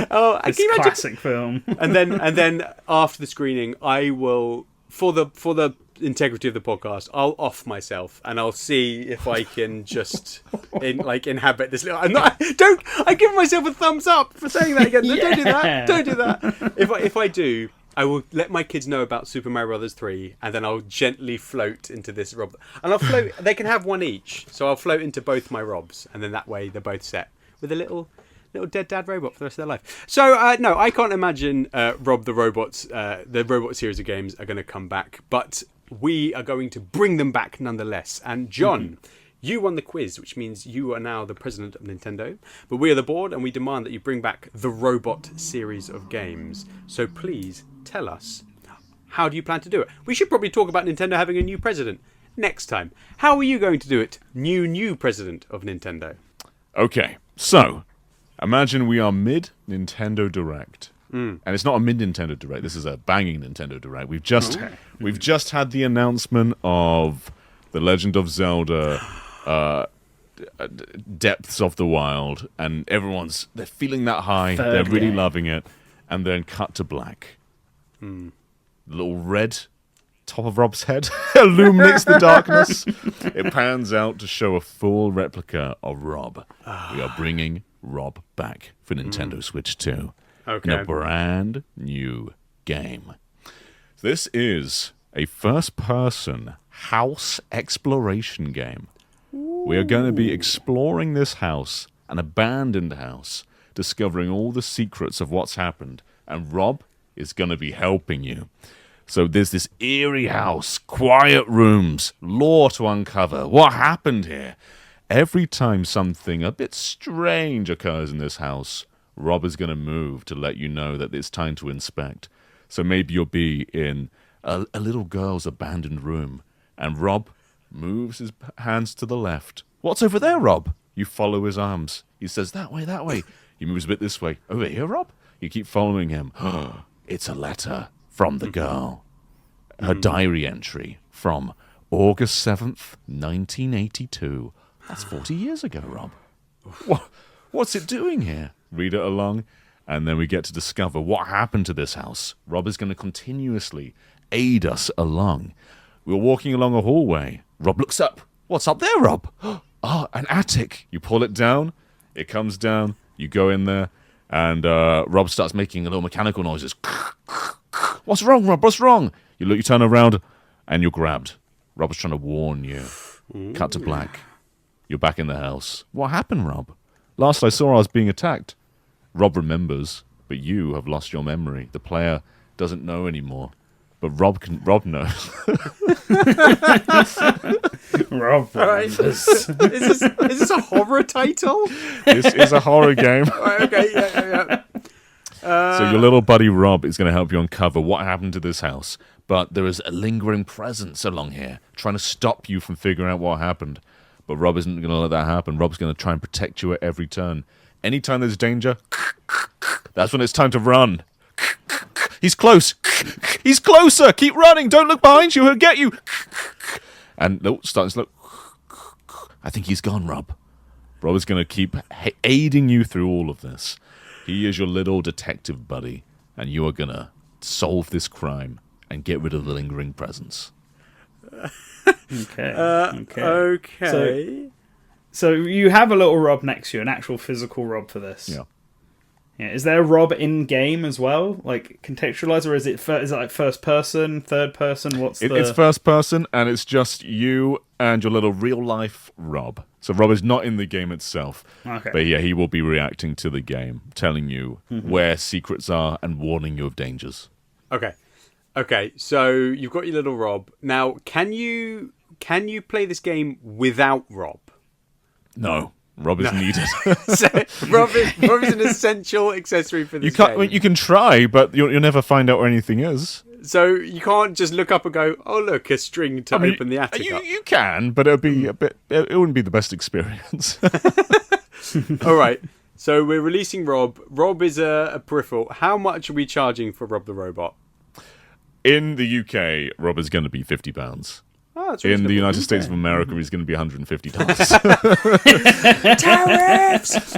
Oh, It's a classic film. and then after the screening, I will for the integrity of the podcast, I'll off myself and I'll see if I can just inhabit this little. I give myself a thumbs up for saying that again. Yeah. Don't do that. If I do, I will let my kids know about Super Mario Brothers 3, and then I'll gently float into this Rob. And I'll float. They can have one each, so I'll float into both my Robs, and then that way they're both set with a little dead dad robot for the rest of their life. So no, I can't imagine Rob the Robots. The Robot series of games are going to come back, but we are going to bring them back nonetheless. And John, you won the quiz, which means you are now the president of Nintendo. But we are the board, and we demand that you bring back the Robot series of games. So please tell us, how do you plan to do it? We should probably talk about Nintendo having a new president next time. How are you going to do it, new president of Nintendo? Okay, so imagine we are mid Nintendo Direct. And it's not a mid Nintendo Direct. This is a banging Nintendo Direct. We've just had the announcement of The Legend of Zelda Depths of the Wild, and they're feeling that high. They're really loving it, and then cut to black. The little red top of Rob's head illuminates the darkness. It pans out to show a full replica of Rob. We are bringing Rob back for Nintendo Switch 2 in a brand new game. This is a first-person house exploration game. We are going to be exploring this house, an abandoned house, discovering all the secrets of what's happened, and Rob is going to be helping you. So there's this eerie house, quiet rooms, lore to uncover. What happened here? Every time something a bit strange occurs in this house, Rob is going to move to let you know that it's time to inspect. So maybe you'll be in a little girl's abandoned room, and Rob moves his hands to the left. What's over there, Rob? You follow his arms. He says, that way, that way. He moves a bit this way. Over here, Rob? You keep following him. It's a letter from the girl. Her diary entry from August 7th, 1982. That's 40 years ago, Rob. What's it doing here? Read it along, and then we get to discover what happened to this house. Rob is going to continuously aid us along. We're walking along a hallway. Rob looks up. What's up there, Rob? An attic. You pull it down. It comes down. You go in there, and Rob starts making little mechanical noises. What's wrong, Rob? What's wrong? You turn around, and you're grabbed. Rob's trying to warn you. Cut to black. You're back in the house. What happened, Rob? Last I saw, I was being attacked. Rob remembers, but you have lost your memory. The player doesn't know anymore. But Rob knows. Rob. Right. Is this a horror title? This is a horror game. Right, okay, yeah. So your little buddy Rob is going to help you uncover what happened to this house. But there is a lingering presence along here, trying to stop you from figuring out what happened. But Rob isn't going to let that happen. Rob's going to try and protect you at every turn. Anytime there's danger, that's when it's time to run. He's close. He's closer. Keep running. Don't look behind you. He'll get you. And starting to look. I think he's gone, Rob. Rob is going to keep aiding you through all of this. He is your little detective buddy, and you are going to solve this crime and get rid of the lingering presence. Okay. So you have a little Rob next to you, an actual physical Rob for this. Yeah. Yeah. Is there a Rob in game as well, like contextualized, or is it like first person, third person? It's first person, and it's just you and your little real life Rob. So Rob is not in the game itself, but yeah, he will be reacting to the game, telling you where secrets are and warning you of dangers. Okay. So you've got your little Rob. Now, can you play this game without Rob? No. Rob is needed. So Rob is an essential accessory for this game. You can try, but you'll never find out where anything is. So you can't just look up and go, "Oh, look, a string to open the attic up." You can, but it'll be a bit. It wouldn't be the best experience. All right. So we're releasing Rob. Rob is a peripheral. How much are we charging for Rob the Robot? In the UK, Rob is going to be £50. Oh, that's in the United States of America, he's going to be $150. Tariffs!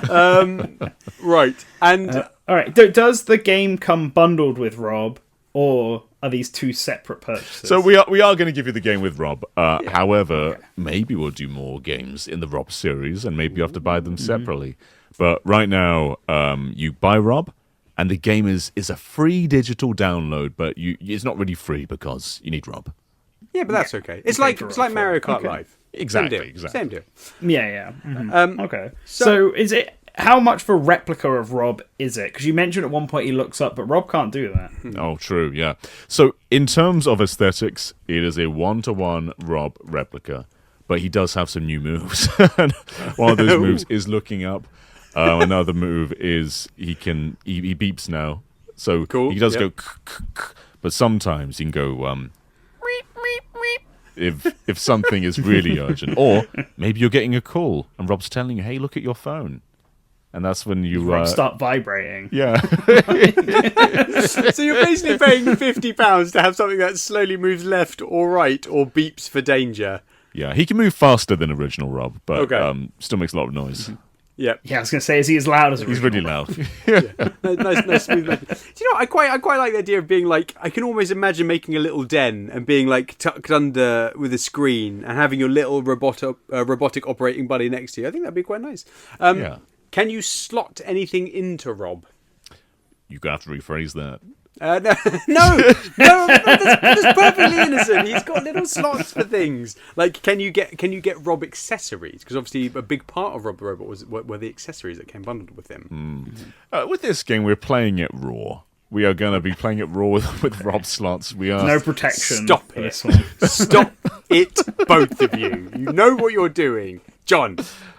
Right. And all right. Does the game come bundled with Rob, or are these two separate purchases? So we are going to give you the game with Rob. However, maybe we'll do more games in the Rob series, and maybe you have to buy them separately. But right now, you buy Rob, and the game is a free digital download, but it's not really free because you need Rob. Yeah, but that's okay. It's like Mario Kart Live. Exactly. Same deal. Yeah. Mm-hmm. Okay. So is it how much for replica of Rob is it? Because you mentioned at one point he looks up, but Rob can't do that. Oh, true. Yeah. So in terms of aesthetics, it is a 1-to-1 Rob replica, but he does have some new moves. And one of those moves is looking up. Another move is he beeps now. So cool. He does go, but sometimes he can go. If something is really urgent, or maybe you're getting a call and Rob's telling you, "Hey, look at your phone," and that's when you start vibrating. Yeah. So you're basically paying £50 to have something that slowly moves left or right or beeps for danger. Yeah, he can move faster than original Rob, but still makes a lot of noise. Yeah. Yeah, I was going to say, is he as loud as He's really loud. Nice smooth. Do you know? I quite like the idea of being like. I can almost imagine making a little den and being like tucked under with a screen and having your little robotic operating buddy next to you. I think that'd be quite nice. Yeah. Can you slot anything into Rob? You're going to have to rephrase that. No, that's perfectly innocent. He's got little slots for things. Like, can you get Rob accessories? Because obviously a big part of Rob the Robot were the accessories that came bundled with him. With this game, we're playing it raw. We are going to be playing it raw with Rob slots. We are no protection. Stop for it! this one. Stop it, both of you. You know what you're doing, John.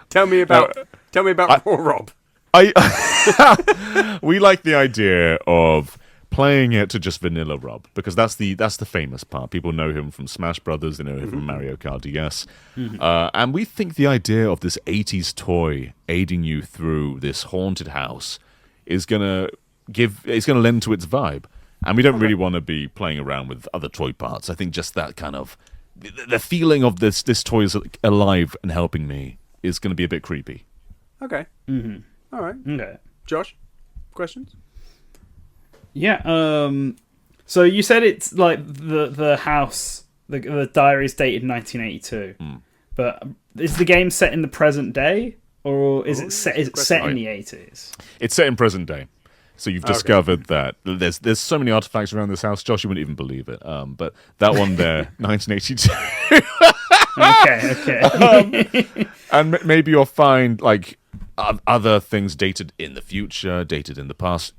Tell me about raw Rob. We like the idea of playing it to just vanilla Rob, because that's the famous part. People know him from Smash Brothers, they know him from Mario Kart DS, and we think the idea of this 80s toy aiding you through this haunted house is gonna lend to its vibe, and we don't really want to be playing around with other toy parts. I think just that kind of the feeling of this toy is alive and helping me is going to be a bit creepy. Okay. All right. Okay. Josh, questions? Yeah. So you said it's like the house, the diary's dated 1982, but is the game set in the present day, or is it set in the 80s? It's set in present day. So you've discovered that there's so many artifacts around this house, Josh, you wouldn't even believe it. But that one there, 1982. Okay. And maybe you'll find like other things dated in the future, dated in the past.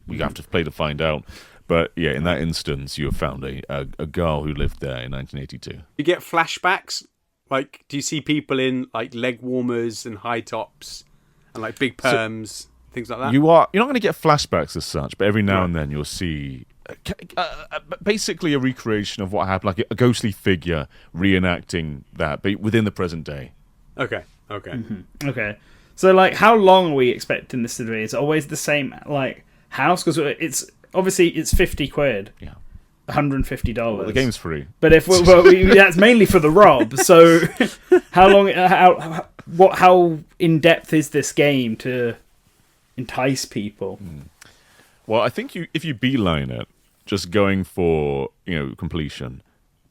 We have to play to find out. But yeah, in that instance, you have found a girl who lived there in 1982. You get flashbacks. Like, do you see people in like leg warmers and high tops and like big perms, things like that? You're not going to get flashbacks as such, but every now and then you'll see basically a recreation of what happened, like a ghostly figure reenacting that, but within the present day. Okay. Okay. So like, how long are we expecting this to be? Is it always the same like house? Because it's obviously it's £50. Yeah. $150. Well, the game's free. But if that's mainly for the Rob. So how long? How in depth is this game to entice people? Well, I think if you beeline it, just going for completion,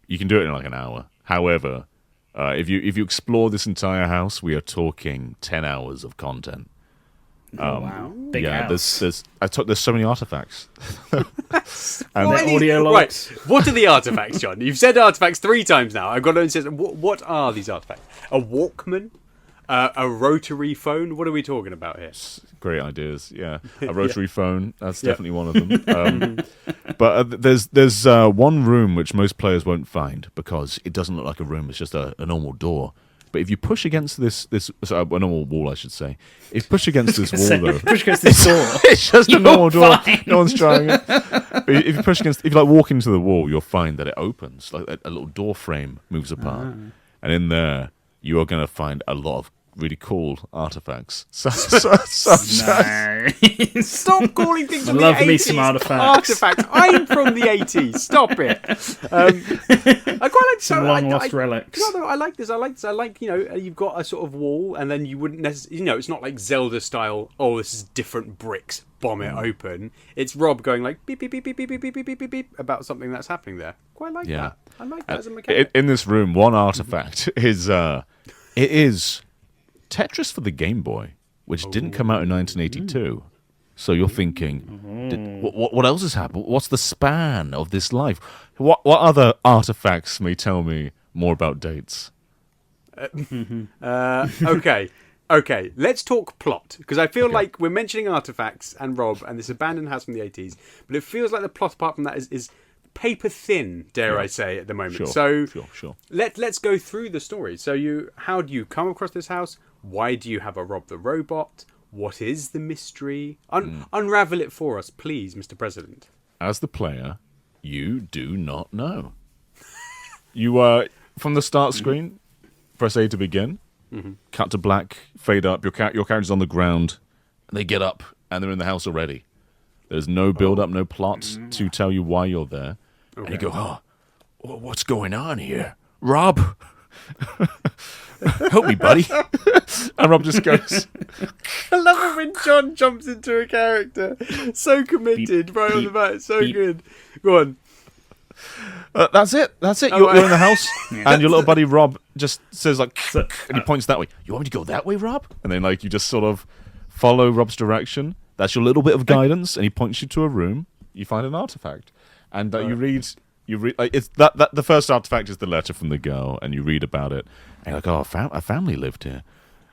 you can do it in like an hour. However, if you explore this entire house, we are talking 10 hours of content. Wow, big house. There's so many artifacts. And the audio logs. Right. What are the artifacts, John? You've said artifacts 3 times now. I've got to insist. What are these artifacts? A Walkman? A rotary phone? What are we talking about here? Great ideas, yeah. A rotary phone, that's definitely one of them. But there's one room which most players won't find because it doesn't look like a room, it's just a normal door. But if you push against this a normal wall, I should say. If you push against this wall, though... Push against this door. It's just a normal door. No one's trying it. But if you walk into the wall, you'll find that it opens. Like a little door frame moves apart. And in there, you are going to find a lot of really cool artifacts. Nice. Stop calling things from love the 80s me some artifacts. I'm from the 80s. Stop it. I quite like some long lost relics. No, I like this. I like you've got a sort of wall, and then you wouldn't necessarily. It's not like Zelda style. Oh, this is different bricks. Bomb it open. It's Rob going like beep beep beep beep beep beep beep beep beep beep about something that's happening there. Quite like that. I like that as a mechanic. In this room, one artifact is it is Tetris for the Game Boy, which didn't come out in 1982. So you're thinking, what else has happened? What's the span of this life? What other artifacts may tell me more about dates? Okay, let's talk plot, because I feel like we're mentioning artifacts and Rob and this abandoned house from the 80s, but it feels like the plot apart from that is paper thin, dare I say, at the moment. Sure. Let's go through the story. So how do you come across this house? Why do you have a Rob the Robot? What is the mystery? Unravel it for us, please, Mr. President. As the player, you do not know. You from the start screen, press A to begin, cut to black, fade up, your character's on the ground, and they get up, and they're in the house already. There's no build-up, no plot to tell you why you're there. Okay. And you go, what's going on here? Rob? help me, buddy. And Rob just goes, I love it when John jumps into a character. So committed, right on the bat. So good. Go on. That's it. You're in the house, and your little buddy Rob just says like, and he points that way. You want me to go that way, Rob? And then like you just sort of follow Rob's direction. That's your little bit of guidance, and he points you to a room. You find an artifact, and you read. Like, it's that the first artifact is the letter from the girl, and you read about it, and you're like, oh, a family lived here.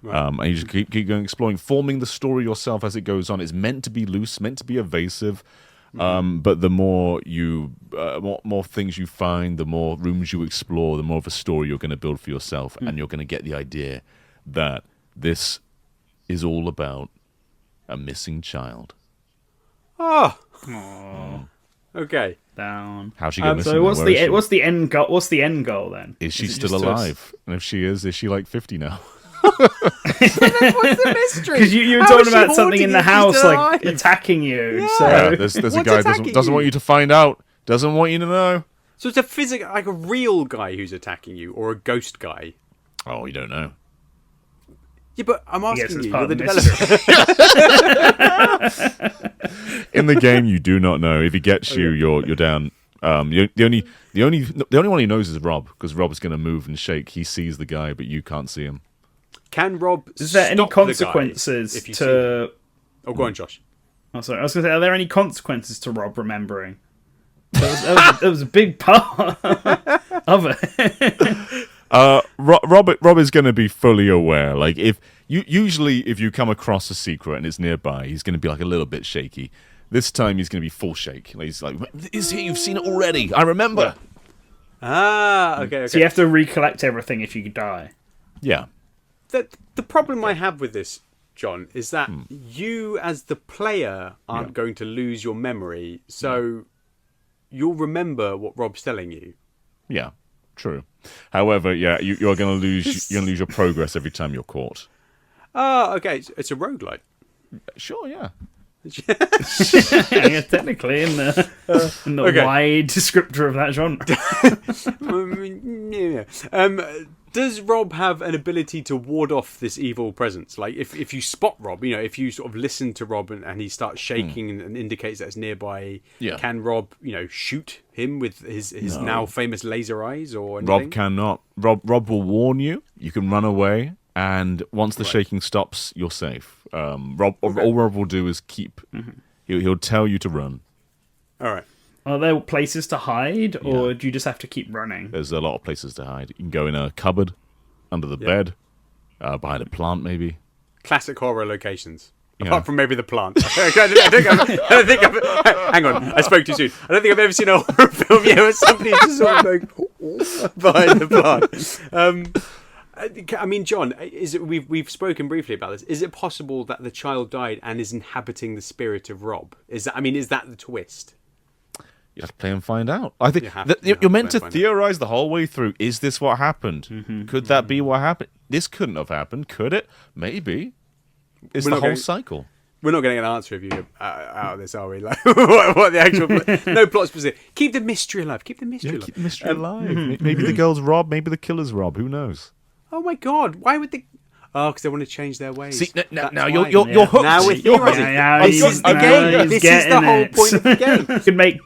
Right. And you just keep going exploring, forming the story yourself as it goes on. It's meant to be loose, meant to be evasive. But the more you, more things you find, the more rooms you explore, the more of a story you're going to build for yourself, and you're going to get the idea that this is all about a missing child. Oh, Aww. Okay. Down. How's she going? So what's the end goal? What's the end goal then? Is she still alive? And if she is she like 50 now? What's the mystery? Because you were talking about something in the house like attacking you. Yeah. So there's a guy who doesn't want you to find out. Doesn't want you to know. So it's a like a real guy who's attacking you, or a ghost guy. Oh, you don't know. Yeah, but I'm asking you. You're the developer. In the game, you do not know. If he gets you, you're down. The only one he knows is Rob, because Rob's going to move and shake. He sees the guy, but you can't see him. Can Rob? Is there any consequences if you to? Oh, go on, Josh. Oh, sorry. I was going to say, are there any consequences to Rob remembering? That was a big part of it. Rob is going to be fully aware. Like if you come across a secret and it's nearby, he's going to be like a little bit shaky. This time he's going to be full shake. He's like, "Is here? You've seen it already. I remember." Okay. So you have to recollect everything if you die. Yeah. The problem I have with this, John, is that you as the player aren't going to lose your memory, so you'll remember what Rob's telling you. Yeah, true. However, you're going to lose your progress every time you're caught. Oh, okay. It's a roguelite. Sure, yeah. Yeah, technically in the wide descriptor of that genre. Does Rob have an ability to ward off this evil presence? Like, if you spot Rob, if you sort of listen to Rob and he starts shaking and indicates that it's nearby, can Rob, shoot him with his now famous laser eyes or anything? Rob cannot. Rob will warn you. You can run away, and once the shaking stops, you're safe. All Rob will do is keep. He'll tell you to run. All right. Are there places to hide, or do you just have to keep running? There's a lot of places to hide. You can go in a cupboard, under the bed, behind a plant, maybe. Classic horror locations. Apart from maybe the plant. I don't think I've... Hang on, I spoke too soon. I don't think I've ever seen a horror film where somebody's just sort of going behind the plant. I mean, John, we've spoken briefly about this. Is it possible that the child died and is inhabiting the spirit of Rob? Is that the twist? You have to play and find out. I think you're meant to theorize the whole way through. Is this what happened? Could that be what happened? This couldn't have happened, could it? Maybe. It's the whole cycle. We're not getting an answer of you out of this, are we? Like, what the actual... No plot specific. Keep the mystery alive. Keep the mystery alive. Keep the mystery alive. Maybe the girl's Rob. Maybe the killer's Rob. Who knows? Oh my God! Why would they? Oh, because they want to change their ways. See, now you're hooked. Now we're theorizing. This is the game. This is the whole point of the game.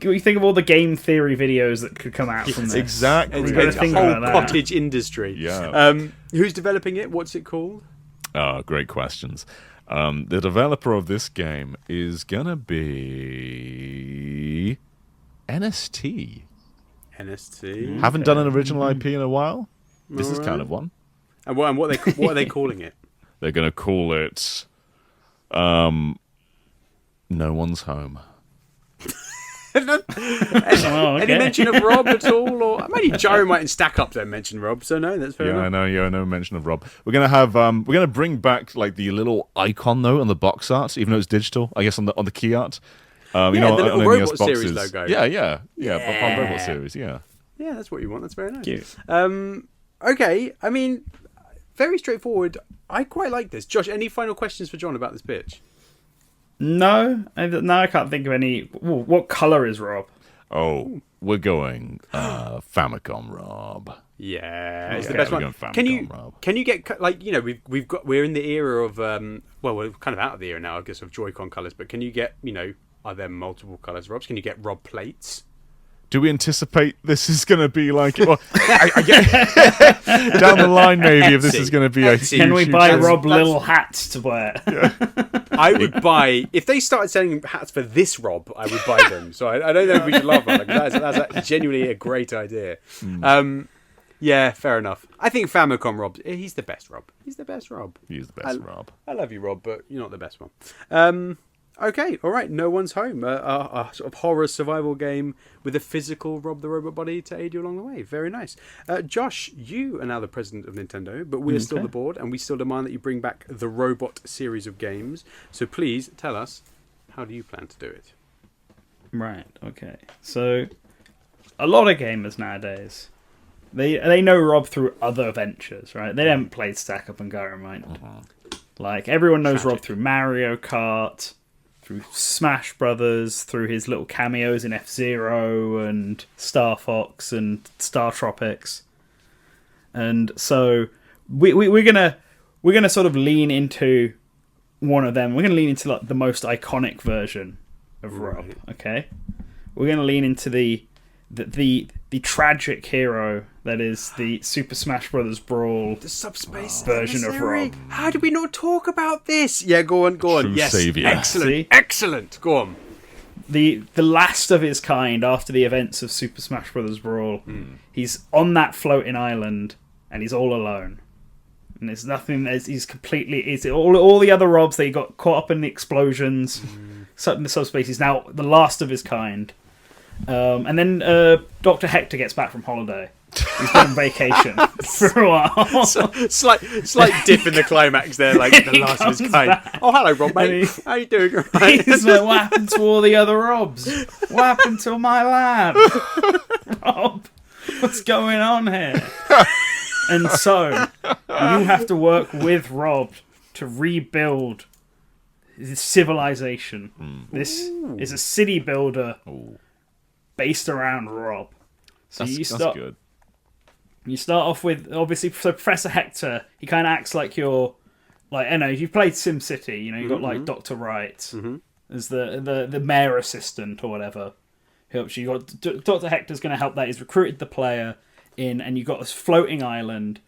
We think of all the game theory videos that could come out from this. Exactly. It's a whole cottage industry. Yeah. Who's developing it? What's it called? Oh, great questions. The developer of this game is gonna be NST. NST. Haven't done an original IP in a while. This is kind of one. And what are they calling it? They're going to call it No One's Home. Any mention of Rob at all? Or maybe Gyromite and Stack Up don't mention Rob, so no, that's fair enough. I know. Yeah, no mention of Rob. We're gonna have we're gonna bring back like the little icon though on the box art, even though it's digital. I guess on the key art. The little Robot Series logo. Yeah. On Robot Series. Yeah, that's what you want. That's very nice. Cute. Okay, I mean, very straightforward. I quite like this. Josh, any final questions for John about this pitch? No, I can't think of any. What colour is Rob? Oh, we're going Famicom Rob. Yeah, it's Okay, the best we're one. going Can Famicom, you Rob. can you get like we're in the era of well, we're kind of out of the era now, I guess, of Joy-Con colors. But can you get are there multiple colors, Robs? Can you get Rob plates? Do we anticipate this is going to be like well, I get down the line maybe if this is going to be a Etsy. Can we huge- buy that's- Rob that's- little hats to wear? I would buy if they started selling hats for this Rob. I would buy them. So I don't know if we should laugh at it. That's genuinely a great idea. Yeah, fair enough. I think Famicom Rob. He's the best Rob. He's the best Rob. He's the best, Rob. I love you, Rob, but you're not the best one. Okay, all right. No One's Home, a sort of horror survival game with a physical Rob the Robot Buddy to aid you along the way. Very nice. Josh, you are now the president of Nintendo, but we're still the board, and we still demand that you bring back the Robot series of games. So please tell us, how do you plan to do it? Right, okay. So, a lot of gamers nowadays, they know Rob through other ventures, right? They haven't played Stack Up and Gyromite. Like, everyone knows Rob through Mario Kart, through Smash Brothers, through his little cameos in F-Zero and Star Fox and Star Tropics. And so, we're gonna sort of lean into one of them. We're gonna lean into like the most iconic version of Rob, okay? We're going to lean into the tragic hero that is the Super Smash Bros. Brawl The subspace version of Rob. How did we not talk about this? Yeah, go on. True Yes, saviour. excellent, See? excellent. Go on. The last of his kind after the events of Super Smash Bros. Brawl. He's on that floating island and he's all alone. And there's nothing. He's completely. It's all the other Robs. They got caught up in the explosions. In the subspace. He's now the last of his kind. And then Dr. Hector gets back from holiday. He's been on vacation for a while. Slight dip in the climax there, like the He last of his comes kind. back. Oh, hello, Rob, mate. And How you doing? Right? He's like, what happened to all the other Robs? What happened to my lab? Rob, what's going on here? And so, you have to work with Rob to rebuild his civilization. This is a city builder based around Rob. So That's good. You start off with, obviously, so Professor Hector, he kind of acts like you're, like, I know, you've played SimCity, you've got, like, Dr. Wright as the mayor assistant or whatever. Helps you. Dr. Hector's going to help that. He's recruited the player in, and you've got this floating island,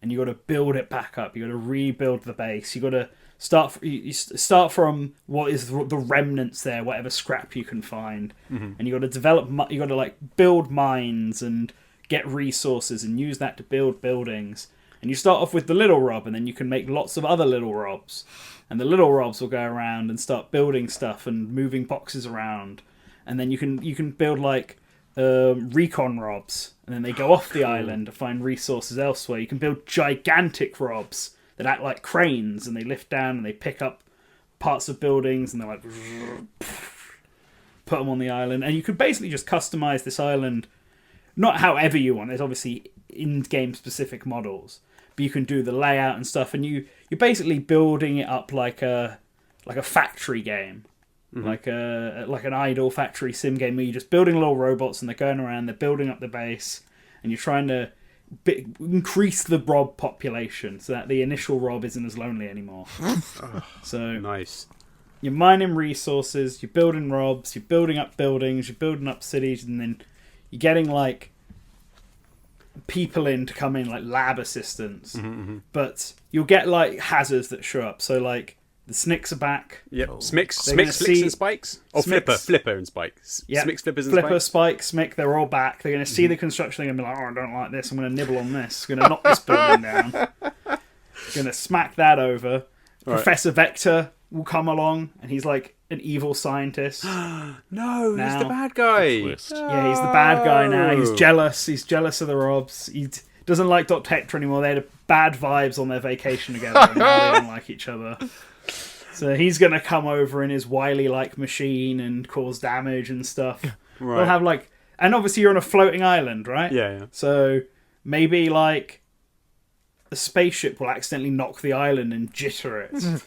and you've got to build it back up. You've got to rebuild the base. You've got to start from what is the remnants there, whatever scrap you can find, and you've got to develop. You've got to like build mines and get resources and use that to build buildings. And you start off with the little Rob, and then you can make lots of other little Robs, and the little Robs will go around and start building stuff and moving boxes around, and then you can build like recon Robs, and then they go off the island to find resources elsewhere. You can build gigantic Robs that act like cranes, and they lift down and they pick up parts of buildings, and they're like put them on the island. And you could basically just customize this island, not however you want. There's obviously in-game specific models, but you can do the layout and stuff. And you're basically building it up like a factory game, like an idle factory sim game where you're just building little robots and they're going around, they're building up the base, and you're trying to increase the Rob population so that the initial Rob isn't as lonely anymore. So Nice. you're mining resources, you're building Robs, you're building up buildings, you're building up cities, and then you're getting like people in to come in, like lab assistants. But you'll get like hazards that show up. So like the Snicks are back. Yep. Smicks, They're gonna Flicks, see- and Spikes. Or Smicks. Flipper and Spikes. Yep. Smicks, Flippers, and Flipper, Spikes. Spike, Smick, they're all back. They're going to see the construction. They're going to be like, oh, I don't like this. I'm going to nibble on this. I'm going to knock this building down. Going to smack that over. Right. Professor Vector will come along, and he's like an evil scientist. No, he's Now- the bad guy. Twist. Yeah, he's the bad guy now. He's Oh. jealous. He's jealous of the Robs. He doesn't like Dr. Hector anymore. They had bad vibes on their vacation together, and now they don't like each other. So he's going to come over in his Wily-like machine and cause damage and stuff. Right. They'll have like... And obviously you're on a floating island, right? Yeah. So maybe like a spaceship will accidentally knock the island and jitter it.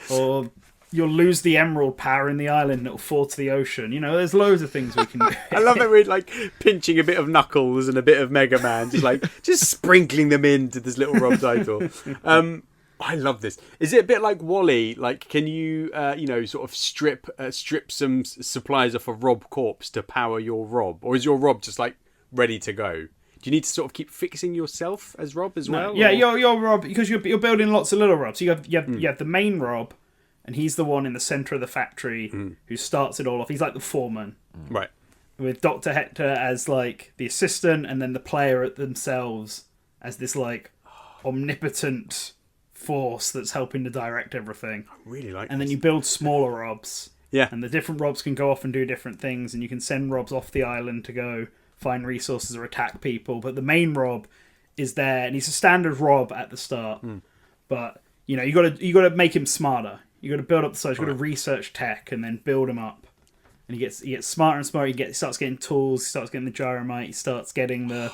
Or you'll lose the emerald power in the island and it'll fall to the ocean. You know, there's loads of things we can do. I love that we're like pinching a bit of Knuckles and a bit of Mega Man, just sprinkling them into this little Rob title. I love this. Is it a bit like Wall-E? Like, can you, sort of strip some supplies off a Rob corpse to power your Rob, or is your Rob just like ready to go? Do you need to sort of keep fixing yourself as Rob as well? Yeah, you're Rob because you're building lots of little Robs. So you have the main Rob, and he's the one in the center of the factory who starts it all off. He's like the foreman, right? With Dr. Hector as like the assistant, and then the player themselves as this like omnipotent force that's helping to direct everything. I really like. And then you build smaller Robs. Yeah, and the different Robs can go off and do different things, and you can send Robs off the island to go find resources or attack people, but the main Rob is there, and he's a standard Rob at the start. But you got to make him smarter. You got to build up the size. You got to research tech and then build him up. And he gets smarter and smarter. He starts getting tools. He starts getting the Gyromite. He starts getting the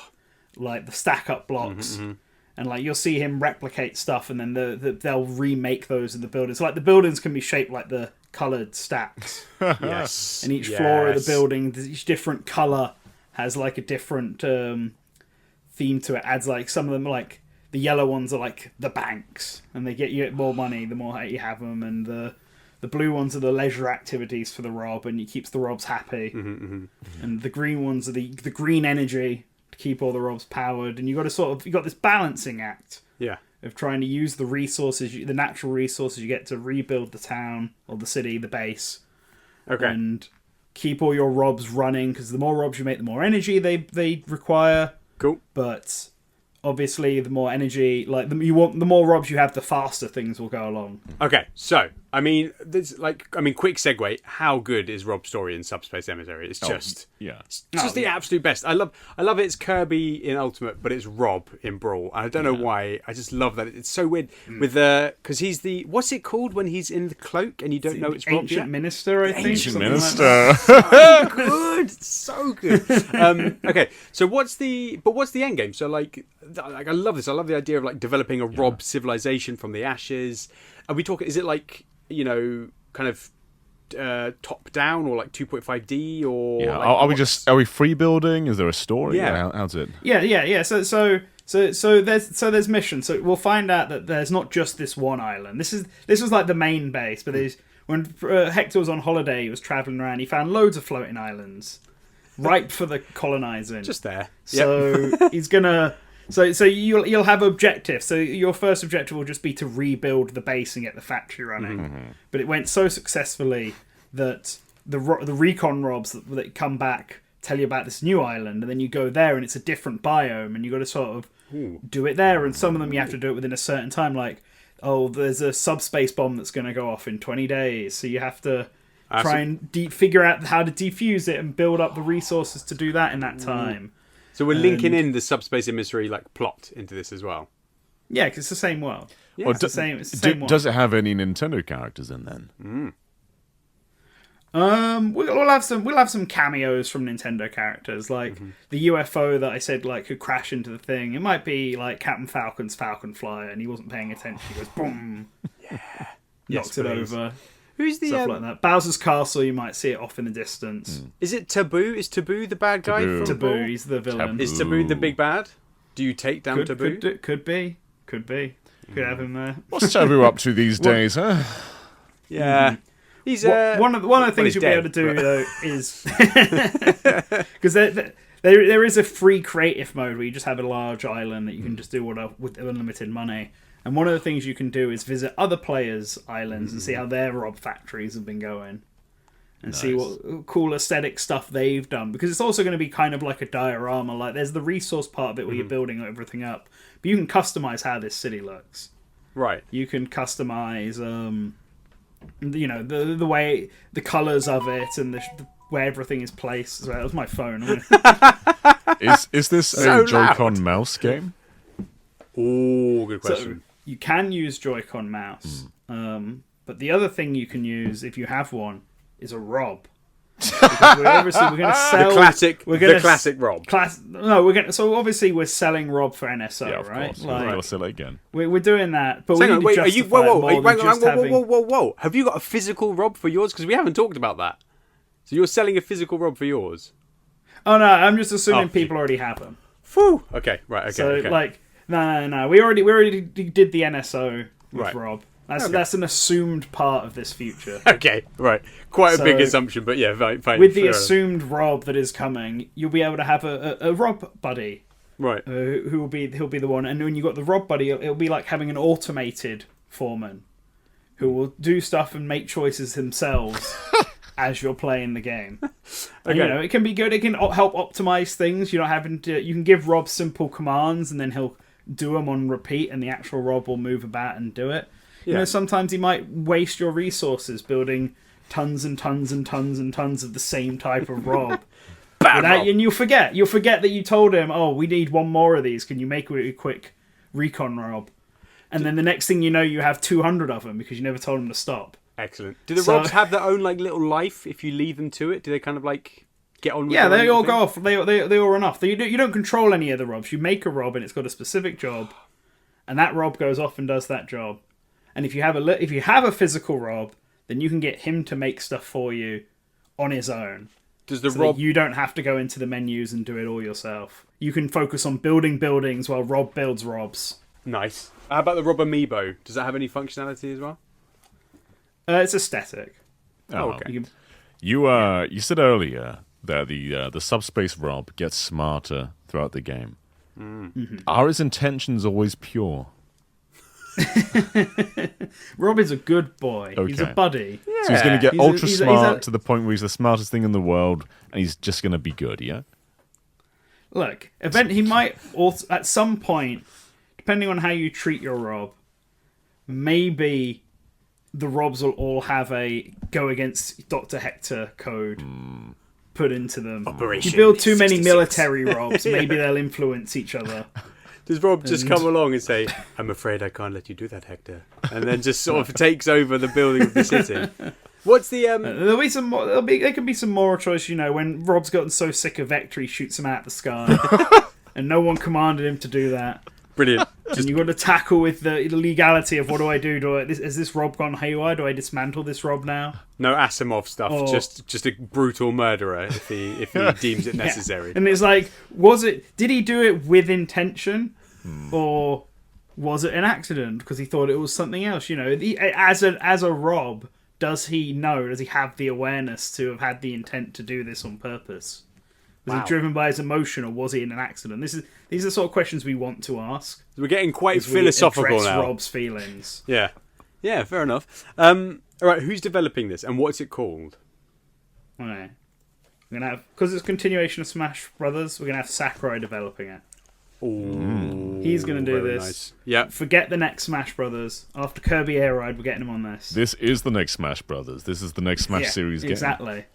stack up blocks. And like you'll see him replicate stuff, and then they'll remake those in the buildings. So, like the buildings can be shaped like the coloured stacks. Yes. And each floor of the building, each different colour has like a different theme to it. Adds like some of them, like the yellow ones are like the banks, and they get you more money the more you have them, and the blue ones are the leisure activities for the Rob, and it keeps the Robs happy. And the green ones are the green energy to keep all the Robs powered. And you got this balancing act. Yeah. Of trying to use the resources, the natural resources you get to rebuild the town or the city, the base. Okay. And keep all your Robs running, because the more Robs you make, the more energy they require. Cool. But obviously, the more energy, the more Robs you have, the faster things will go along. Okay, so quick segue. How good is Rob's story in Subspace Emissary? It's just the absolute best. I love it's Kirby in Ultimate, but it's Rob in Brawl. I don't know why. I just love that. It's so weird with because he's the, what's it called when he's in the cloak and you don't know it's Rob? Ancient Minister, I think. Ancient Minister. So good, so good. Okay, so what's the end game? So like I love this. I love the idea of like developing a Rob civilization from the ashes. Are we talking? Is it like, kind of top down or like 2.5D or? Yeah. Like, are we free building? Is there a story? Yeah. How's it? Yeah. So there's missions. So we'll find out that there's not just this one island. This was like the main base, but when Hector was on holiday, he was traveling around. He found loads of floating islands, ripe for the colonizing. Just there. So he's gonna. So you'll have objectives. So your first objective will just be to rebuild the base and get the factory running. But it went so successfully that the recon Robs that come back tell you about this new island, and then you go there and it's a different biome, and you got to sort of do it there. And some of them you have to do it within a certain time. Like, there's a subspace bomb that's going to go off in 20 days, so you have to try and figure out how to defuse it and build up the resources to do that in that time. So we're linking in the Subspace Emissary plot into this as well. Yeah, because it's the same world. Yeah, it's the same world. Does it have any Nintendo characters in then? We'll have some cameos from Nintendo characters, like the UFO that I said could crash into the thing. It might be like Captain Falcon's Falcon Flyer, and he wasn't paying attention. He goes boom, knocks it over. Who's the stuff like that? Bowser's Castle, you might see it off in the distance. Is it Taboo? Is Taboo the bad guy? Taboo, he's the villain. Is Taboo the big bad? Do you take down Taboo? Could be. Could have him there. What's Taboo up to these days, huh? Yeah. He's one of the things you'll be able to do though is because there is a free creative mode where you just have a large island that you can just do with unlimited money. And one of the things you can do is visit other players' islands and see how their Rob factories have been going. And see what cool aesthetic stuff they've done. Because it's also going to be kind of like a diorama. Like, there's the resource part of it where you're building everything up. But you can customize how this city looks. Right. You can customize, the way, the colours of it and the where everything is placed. So that was my phone. Is this a Joy-Con mouse game? Oh, good question. So, you can use Joy-Con mouse, but the other thing you can use, if you have one, is a Rob. Because we're going to sell the classic Rob. So obviously we're selling Rob for NSO, Yeah, of right? course. We'll sell it again. We're doing that, but Hang we on, need wait, to are you? justify it more than just having. Whoa! Have you got a physical Rob for yours? Because we haven't talked about that. So you're selling a physical Rob for yours? Oh no, I'm just assuming people already have them. Phew. Okay, right. Okay. So okay. no. We already did the NSO with Right. Rob. That's an assumed part of this future. Okay, right. Quite a big So, assumption, but yeah, fine. With the fair assumed Rob that is coming, you'll be able to have a Rob buddy. enough. Right. He'll be the one, and when you got the Rob buddy, it'll be like having an automated foreman who will do stuff and make choices themselves as you're playing the game. And, Okay. it can be good. It can help optimize things. You're not having to. You can give Rob simple commands, and then he'll do them on repeat, and the actual Rob will move about and do it. Yeah. Sometimes he might waste your resources building tons and tons and tons and tons of the same type of Rob. Bam, Rob. And you'll forget that you told him, oh, we need one more of these. Can you make a quick recon Rob? And then the next thing you know, you have 200 of them because you never told him to stop. Excellent. Do the Robs have their own like little life if you leave them to it? Do they kind of like get on with Yeah, their they own all thing? go off. They all run off. You don't control any of the Robs. You make a Rob and it's got a specific job, and that Rob goes off and does that job. And if you have a physical Rob, then you can get him to make stuff for you on his own. Does the So Rob that you don't have to go into the menus and do it all yourself. You can focus on building buildings while Rob builds Robs. Nice. How about the Rob Amiibo? Does that have any functionality as well? It's aesthetic. Oh, okay. You can- You said earlier that the subspace Rob gets smarter throughout the game. Mm-hmm. Are his intentions always pure? Rob is a good boy. He's a Okay. buddy. So he's going to get He's a- ultra he's a- smart to the point where he's the smartest thing in the world, and he's just going to be good, yeah? Look, he might also, at some point, depending on how you treat your Rob, maybe the Robs will all have a go against Dr. Hector code put into them. Operation If you build too many 66. military Robs, maybe they'll influence each other. Does Rob just come along and say, "I'm afraid I can't let you do that, Hector," and then just sort of takes over the building of the city? What's the There'll be some more. There can be some moral choice. When Rob's gotten so sick of Vector, he shoots him out of the sky, and no one commanded him to do that. Brilliant? And you've got to tackle with the legality of what do I do? Has this Rob gone haywire? Do I dismantle this Rob now? No Asimov stuff. Oh. Just a brutal murderer if he deems it necessary. And it's like, did he do it with intention, or was it an accident because he thought it was something else? As a Rob, does he know? Does he have the awareness to have had the intent to do this on purpose? Was Wow. he driven by his emotion, or was he in an accident? These are the sort of questions we want to ask. We're getting quite as we philosophical address now. Rob's feelings. Yeah, fair enough. All right, who's developing this and what's it called? Okay. We're gonna have, because it's a continuation of Smash Brothers, we're gonna have Sakurai developing it. Ooh, He's gonna do very this. Nice. Yeah. Forget the next Smash Brothers. After Kirby Air Ride, we're getting him on this. This is the next Smash Brothers. This is the next Smash Series game. Exactly.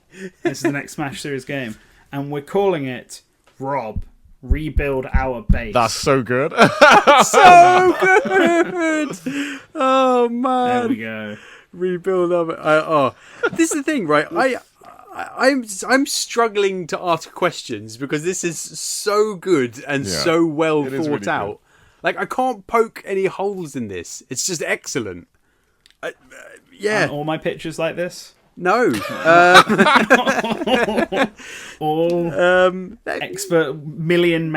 This is the next Smash Series game. And we're calling it Rob, Rebuild Our Base. That's so good. So good. Oh man. There we go. Rebuild of it. This is the thing, right? I'm struggling to ask questions because this is so good and so well It is thought really out. Like I can't poke any holes in this. It's just excellent. Yeah. Aren't all my pictures like this? No. All expert million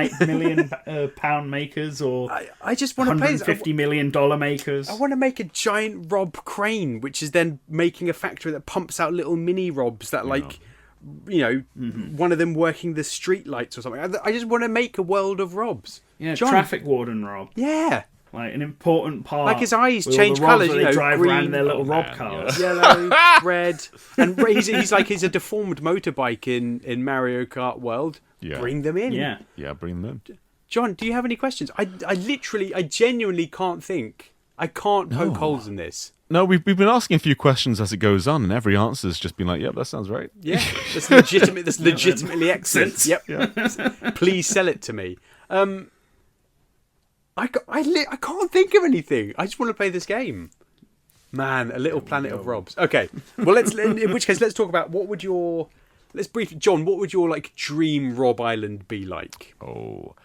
pound makers, or I just want to play this. $150 million makers. I want to make a giant Rob crane, which is then making a factory that pumps out little mini Robs that, like, one of them working the street lights or something. I just want to make a world of Robs. Yeah, John. traffic warden Rob. Yeah. Like an important part. Like his eyes with all change the Robs colours, that you they know, drive green, around in their little Rob man, cars. Yellow, red, and he's a deformed motorbike in Mario Kart World. Yeah. Bring them in. Yeah. Yeah, bring them in. John, do you have any questions? I genuinely can't think. I can't poke holes in this. No, we've been asking a few questions as it goes on, and every answer's just been like, "Yep, that sounds right." Yeah, that's legitimate. That's legitimately excellent. sense. Yep. Yeah. Please sell it to me. I can't think of anything. I just want to play this game. Man, a little planet of Robs. Okay, well in which case let's talk about what would your let's briefly, John, what would your like dream Rob Island be like? Oh,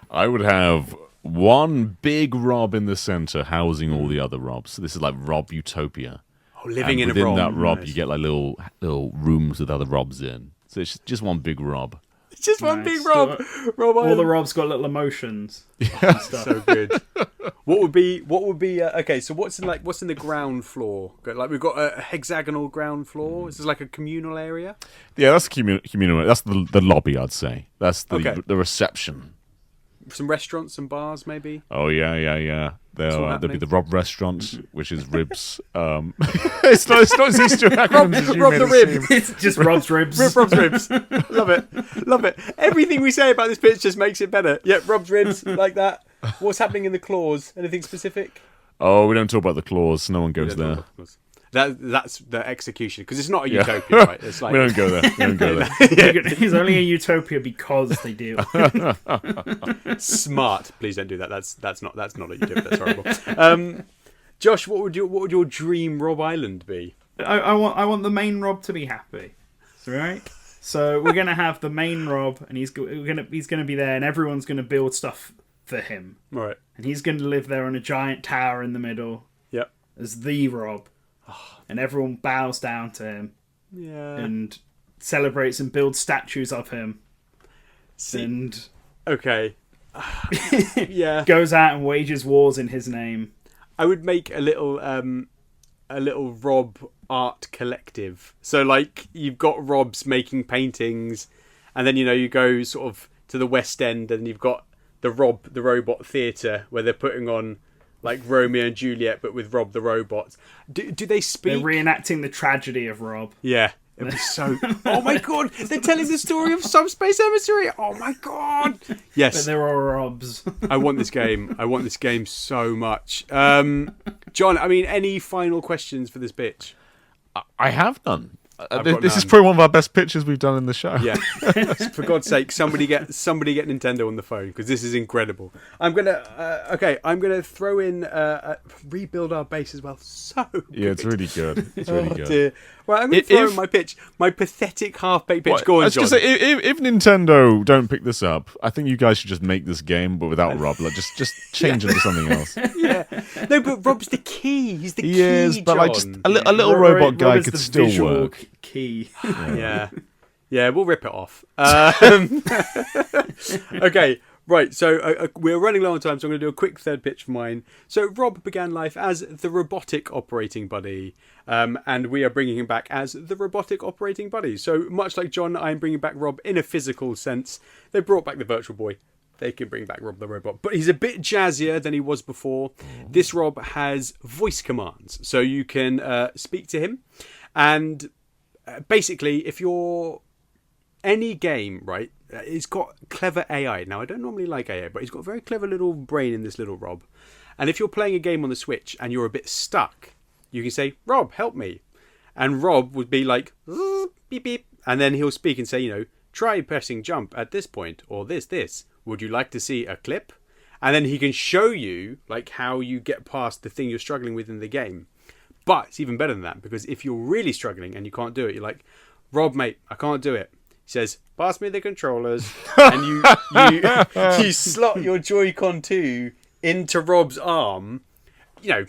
I would have one big Rob in the center housing all the other Robs. This is like Rob Utopia. Oh, living and in a Rob. within that Rob, Nice. you get like little rooms with other Robs in. So it's just one big Rob. It's just one Nice. big Rob. Rob All Island. the Robs got little emotions. And stuff. So good. What would be? Okay, so what's in the ground floor? Like we've got a hexagonal ground floor. Is this like a communal area? Yeah, that's communal. That's the lobby, I'd say. That's the reception. Some restaurants and bars, maybe. Oh yeah. There'll be happening? the Rob restaurant, which is ribs. It's not as Easter acronyms as you Rob made the it Rib. seem. It's just Rob's ribs. Rob's ribs. Love it. Everything we say about this pitch just makes it better. Yeah, Rob's ribs like that. What's happening in the claws? Anything specific? Oh, we don't talk about the claws. No one goes there. That's the execution because it's not a utopia, right? It's like We don't go there. He's only a utopia because they do. smart. Please don't do that. That's not a utopia. That's horrible. Josh, what would your dream Rob Island be? I want the main Rob to be happy, right? So we're gonna have the main Rob, and he's gonna be there, and everyone's gonna build stuff for him, Right. and he's gonna live there on a giant tower in the middle Yep. as the Rob, and everyone bows down to him Yeah. and celebrates and builds statues of him, and Okay. Yeah. goes out and wages wars in his name. I would make a little Rob art collective. So like you've got Robs making paintings, and then you go sort of to the West End, and you've got the Robot Theatre where they're putting on like Romeo and Juliet, but with Rob the robot. Do they speak? They're reenacting the tragedy of Rob. Yeah. It was so. Oh my god! They're telling the story of Subspace Emissary. Oh my god! But Yes, they're all Robs. I want this game. I want this game so much. John, I mean, any final questions for this bitch? I have none. I've got This is none. probably one of our best pitches we've done in the show. Yeah. For God's sake, somebody get Nintendo on the phone because this is incredible. I'm gonna throw in rebuild our base as well. So good. Yeah, it's really good. It's really good. Dear. Right, I'm gonna throw in my pitch, my pathetic half-baked pitch. Go I on, was John. gonna say, if Nintendo don't pick this up, I think you guys should just make this game, but without Rob. Like, just change it to something else. Yeah. No, but Rob's the key. He's the He key. is, but like John. just a little Rob robot guy is could the still visual work. key. Yeah. Yeah, we'll rip it off. Okay, right. So we're running low on time, so I'm going to do a quick third pitch for mine. So Rob began life as the Robotic Operating Buddy, and we are bringing him back as the Robotic Operating Buddy. So much like John, I'm bringing back Rob in a physical sense. They brought back the Virtual Boy. They can bring back Rob the Robot. But he's a bit jazzier than he was before. This Rob has voice commands, so you can speak to him. And basically, if you're any game, right, it's got clever AI. Now, I don't normally like AI, but he's got a very clever little brain in this little Rob. And if you're playing a game on the Switch and you're a bit stuck, you can say, Rob, help me. And Rob would be like, beep, beep. And then he'll speak and say, try pressing jump at this point, or this. Would you like to see a clip? And then he can show you like how you get past the thing you're struggling with in the game. But it's even better than that, because if you're really struggling and you can't do it, you're like, Rob, mate, I can't do it. He says, pass me the controllers. And you slot your Joy-Con 2 into Rob's arm,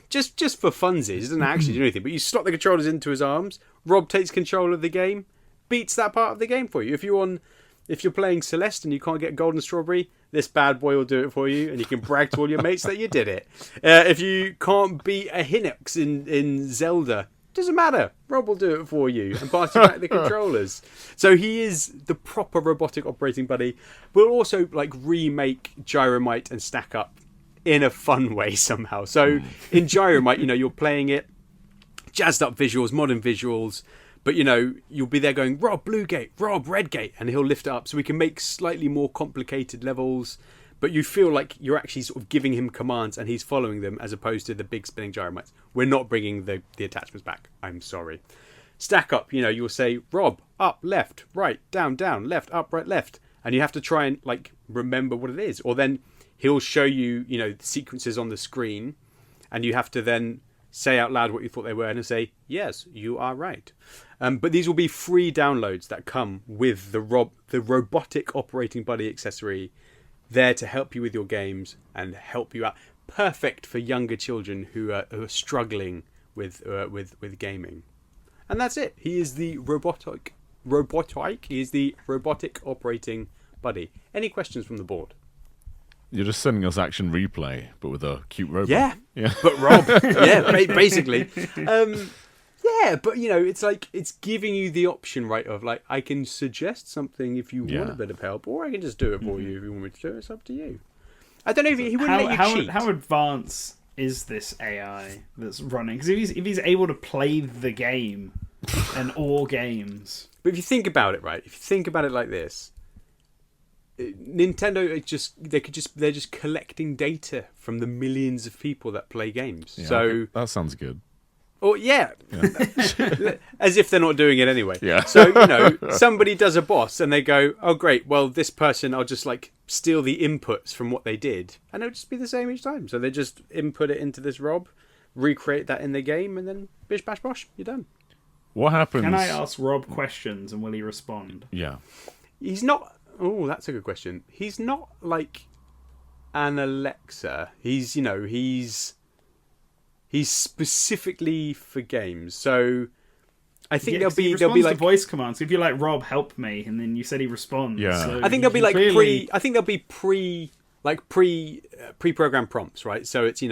just for funsies. He doesn't actually do anything, but you slot the controllers into his arms. Rob takes control of the game, beats that part of the game for you. If you're playing Celeste and you can't get Golden Strawberry, this bad boy will do it for you, and you can brag to all your mates that you did it. If you can't beat a Hinox in Zelda, doesn't matter. Rob will do it for you and pass you back the controllers. So he is the proper Robotic Operating Buddy. We'll also remake Gyromite and Stack Up in a fun way somehow. So in Gyromite, you're playing it, jazzed up visuals, modern visuals. But, you'll be there going, Rob, blue gate, Rob, red gate, and he'll lift it up. So we can make slightly more complicated levels, but you feel like you're actually sort of giving him commands and he's following them as opposed to the big spinning gyromites. We're not bringing the attachments back. I'm sorry. Stack Up, you'll say, Rob, up, left, right, down, left, up, right, left. And you have to try and, remember what it is. Or then he'll show you, the sequences on the screen, and you have to then say out loud what you thought they were, and he'll say, yes, you are right. But these will be free downloads that come with the Robotic Operating Buddy accessory, there to help you with your games and help you out. Perfect for younger children who are struggling with gaming. And that's it. He is the robotic. He is the Robotic Operating Buddy. Any questions from the board? You're just sending us Action Replay, but with a cute robot. Yeah. But Rob, basically. Yeah, but it's like it's giving you the option, right? Of like, I can suggest something if you want a bit of help, or I can just do it for you if you want me to do it. It's up to you. I don't know if he wouldn't let you cheat. How advanced is this AI that's running? Because if he's able to play the game and all games, but if you think about it, right? If you think about it like this, Nintendo they're just collecting data from the millions of people that play games. Yeah, so that sounds good. Oh yeah. As if they're not doing it anyway. Yeah. So somebody does a boss and they go, oh great, well this person, I'll just like steal the inputs from what they did, and it'll just be the same each time. So they just input it into this Rob, recreate that in the game, and then bish bash bosh, you're done. What happens? Can I ask Rob questions and will he respond? Yeah. He's not. Oh, that's a good question. He's not like an Alexa. He's specifically for games. So I think there'll be like voice commands. So if you're like, Rob, help me, and then you said he responds. Yeah. So I think there'll be like pre-programmed prompts, right? So it's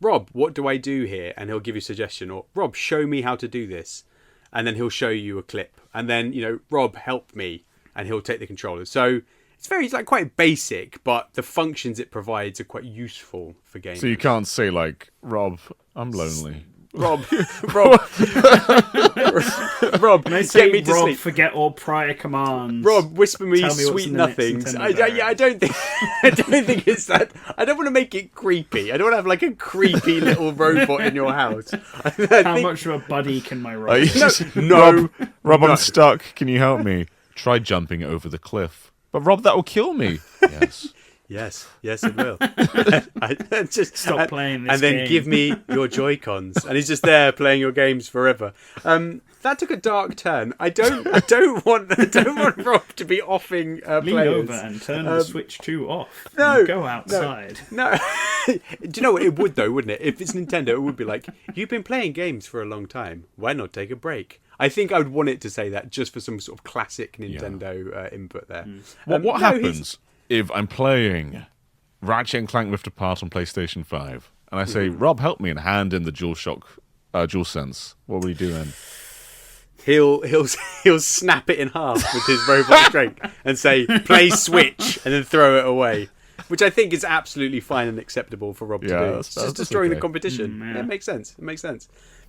Rob, what do I do here? And he'll give you a suggestion, or Rob, show me how to do this, and then he'll show you a clip, and then Rob, help me, and he'll take the controllers. So it's like quite basic, but the functions it provides are quite useful for gaming. So you can't say like, Rob, I'm lonely. Rob, When I say get me to Rob, sleep. forget all prior commands. Rob, whisper me Tell me what's sweet in the next nothings. Nintendo Direct. I don't think it's that. I don't want to make it creepy. I don't want to have like a creepy little robot in your house. How much of a buddy can my Rob? No, Rob, I'm stuck. Can you help me? Try jumping over the cliff. But Rob, that will kill me. Yes. Yes, it will. Just Stop playing this and then game. give me your Joy-Cons, and he's just there playing your games forever. That took a dark turn. I don't want Rob to be offing Lean players. over and turn the Switch 2 off. No, and go outside. No. Do you know what? It would though, wouldn't it? If it's Nintendo, it would be like, you've been playing games for a long time. Why not take a break? I think I would want it to say that just for some sort of classic Nintendo input there. What happens if I'm playing Ratchet and Clank Rift Apart on PlayStation 5 and I say, Rob, help me, and hand in the DualSense? What will he do then? He'll snap it in half with his robot strength and say, play Switch, and then throw it away. Which I think is absolutely fine and acceptable for Rob to do. It's just destroying the competition. It makes sense.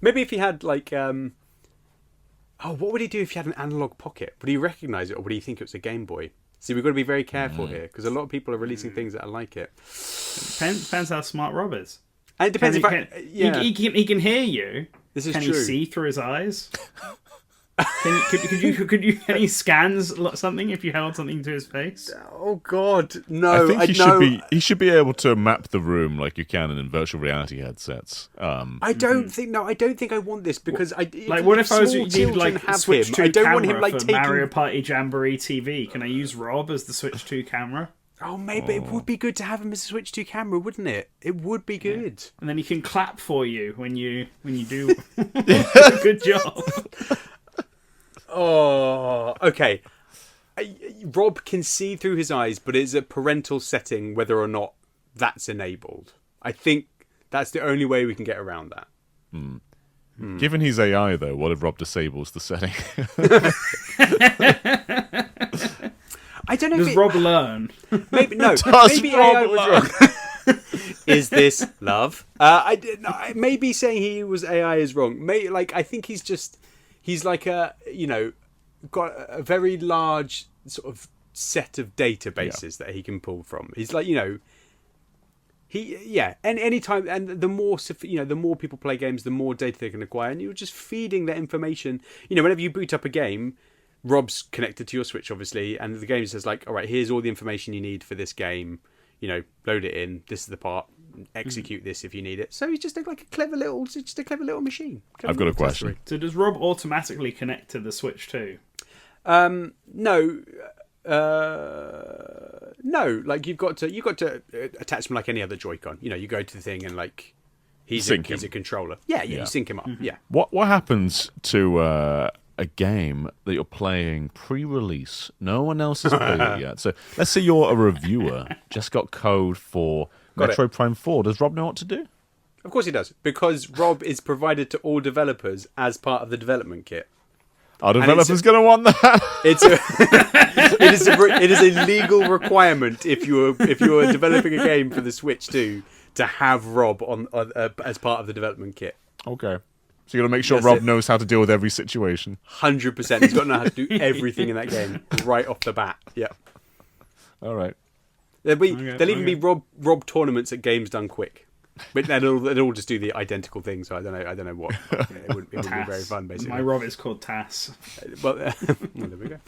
Maybe if he had like... what would he do if he had an analog pocket? Would he recognise it, or would he think it was a Game Boy? See, we've got to be very careful here, because a lot of people are releasing things that are like it. Depends how smart Rob is. And it depends He can hear you. This is can true. He see through his eyes? Can he scan something if you held something to his face? Oh God, no! I think he should be able to map the room like you can in virtual reality headsets. I don't think I want this, because what if I was needed like Switch 2 I don't camera want him like for taking Mario Party Jamboree TV? Can I use Rob as the Switch 2 camera? Oh, maybe it would be good to have him as a Switch 2 camera, wouldn't it? It would be good. Yeah. And then he can clap for you when you do a good job. Oh, okay. Rob can see through his eyes, but it's a parental setting whether or not that's enabled. I think that's the only way we can get around that. Given he's AI, though, what if Rob disables the setting? I don't know. Does Rob learn? Maybe no. Maybe Rob AI was wrong. Is this love? Maybe saying he was AI is wrong. I think he's like got a very large sort of set of databases that he can pull from. He's like, and any time, and the more people play games, the more data they can acquire, and you're just feeding that information. Whenever you boot up a game, Rob's connected to your Switch, obviously, and the game says like, all right, here's all the information you need for this game. Load it in. This is the part. execute this if you need it. So he's just like a clever little machine. I've got a question. So does Rob automatically connect to the Switch too? No. No, like you've got to attach him like any other Joy-Con. You know, you go to the thing and like he's a controller. Yeah, you sync him up. Yeah. What happens to a game that you're playing pre-release? No one else has played it yet. So let's say you're a reviewer, just got code for Metroid Prime 4. Does Rob know what to do? Of course he does, because Rob is provided to all developers as part of the development kit. Are developers going to want that? It is a legal requirement if you are developing a game for the Switch 2 to have Rob on as part of the development kit. Okay. So you got to make sure Rob knows how to deal with every situation. 100%. He's got to know how to do everything in that game right off the bat. Yeah. All right. There'll even be Rob tournaments at Games Done Quick. But they'll all just do the identical thing, so I don't know what. It wouldn't be very fun, basically. My Rob is called Tass. Well, there we go.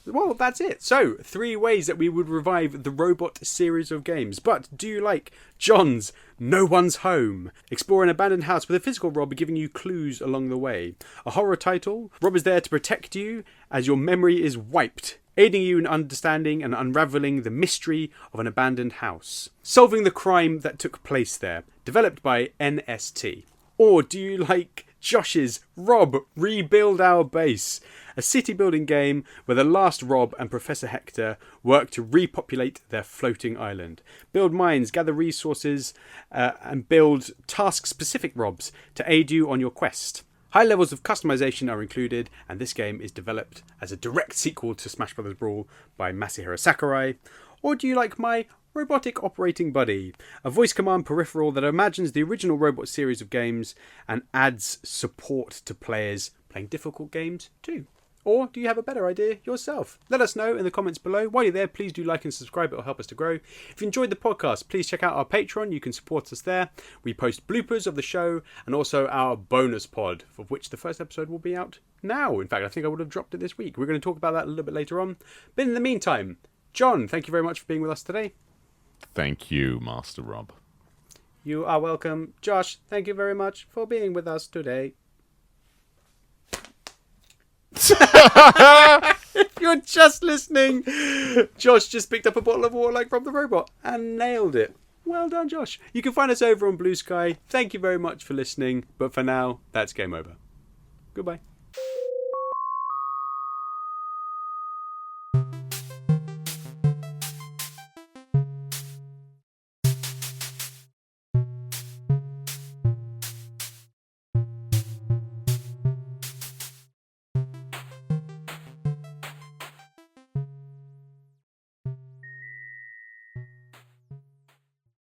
Well, that's it. So, 3 ways that we would revive the Robot series of games. But do you like John's No One's Home? Explore an abandoned house with a physical Rob giving you clues along the way. A horror title. Rob is there to protect you as your memory is wiped, aiding you in understanding and unravelling the mystery of an abandoned house. Solving the crime that took place there. Developed by NST. Or do you like Josh's Rob Rebuild Our Base? A city building game where the last Rob and Professor Hector work to repopulate their floating island. Build mines, gather resources, and build task-specific Robs to aid you on your quest. High levels of customization are included, and this game is developed as a direct sequel to Smash Bros. Brawl by Masahiro Sakurai. Or do you like my Robotic Operating Buddy, a voice command peripheral that imagines the original Robot series of games and adds support to players playing difficult games too? Or do you have a better idea yourself? Let us know in the comments below. While you're there, please do like and subscribe. It will help us to grow. If you enjoyed the podcast, please check out our Patreon. You can support us there. We post bloopers of the show and also our bonus pod, of which the first episode will be out now. In fact, I think I would have dropped it this week. We're going to talk about that a little bit later on. But in the meantime, John, thank you very much for being with us today. Thank you, Master Rob. You are welcome. Josh, thank you very much for being with us today. If you're just listening, Josh just picked up a bottle of water like from the robot and nailed it. Well done, Josh. You can find us over on BlueSky. Thank you very much for listening. But for now, that's game over. Goodbye.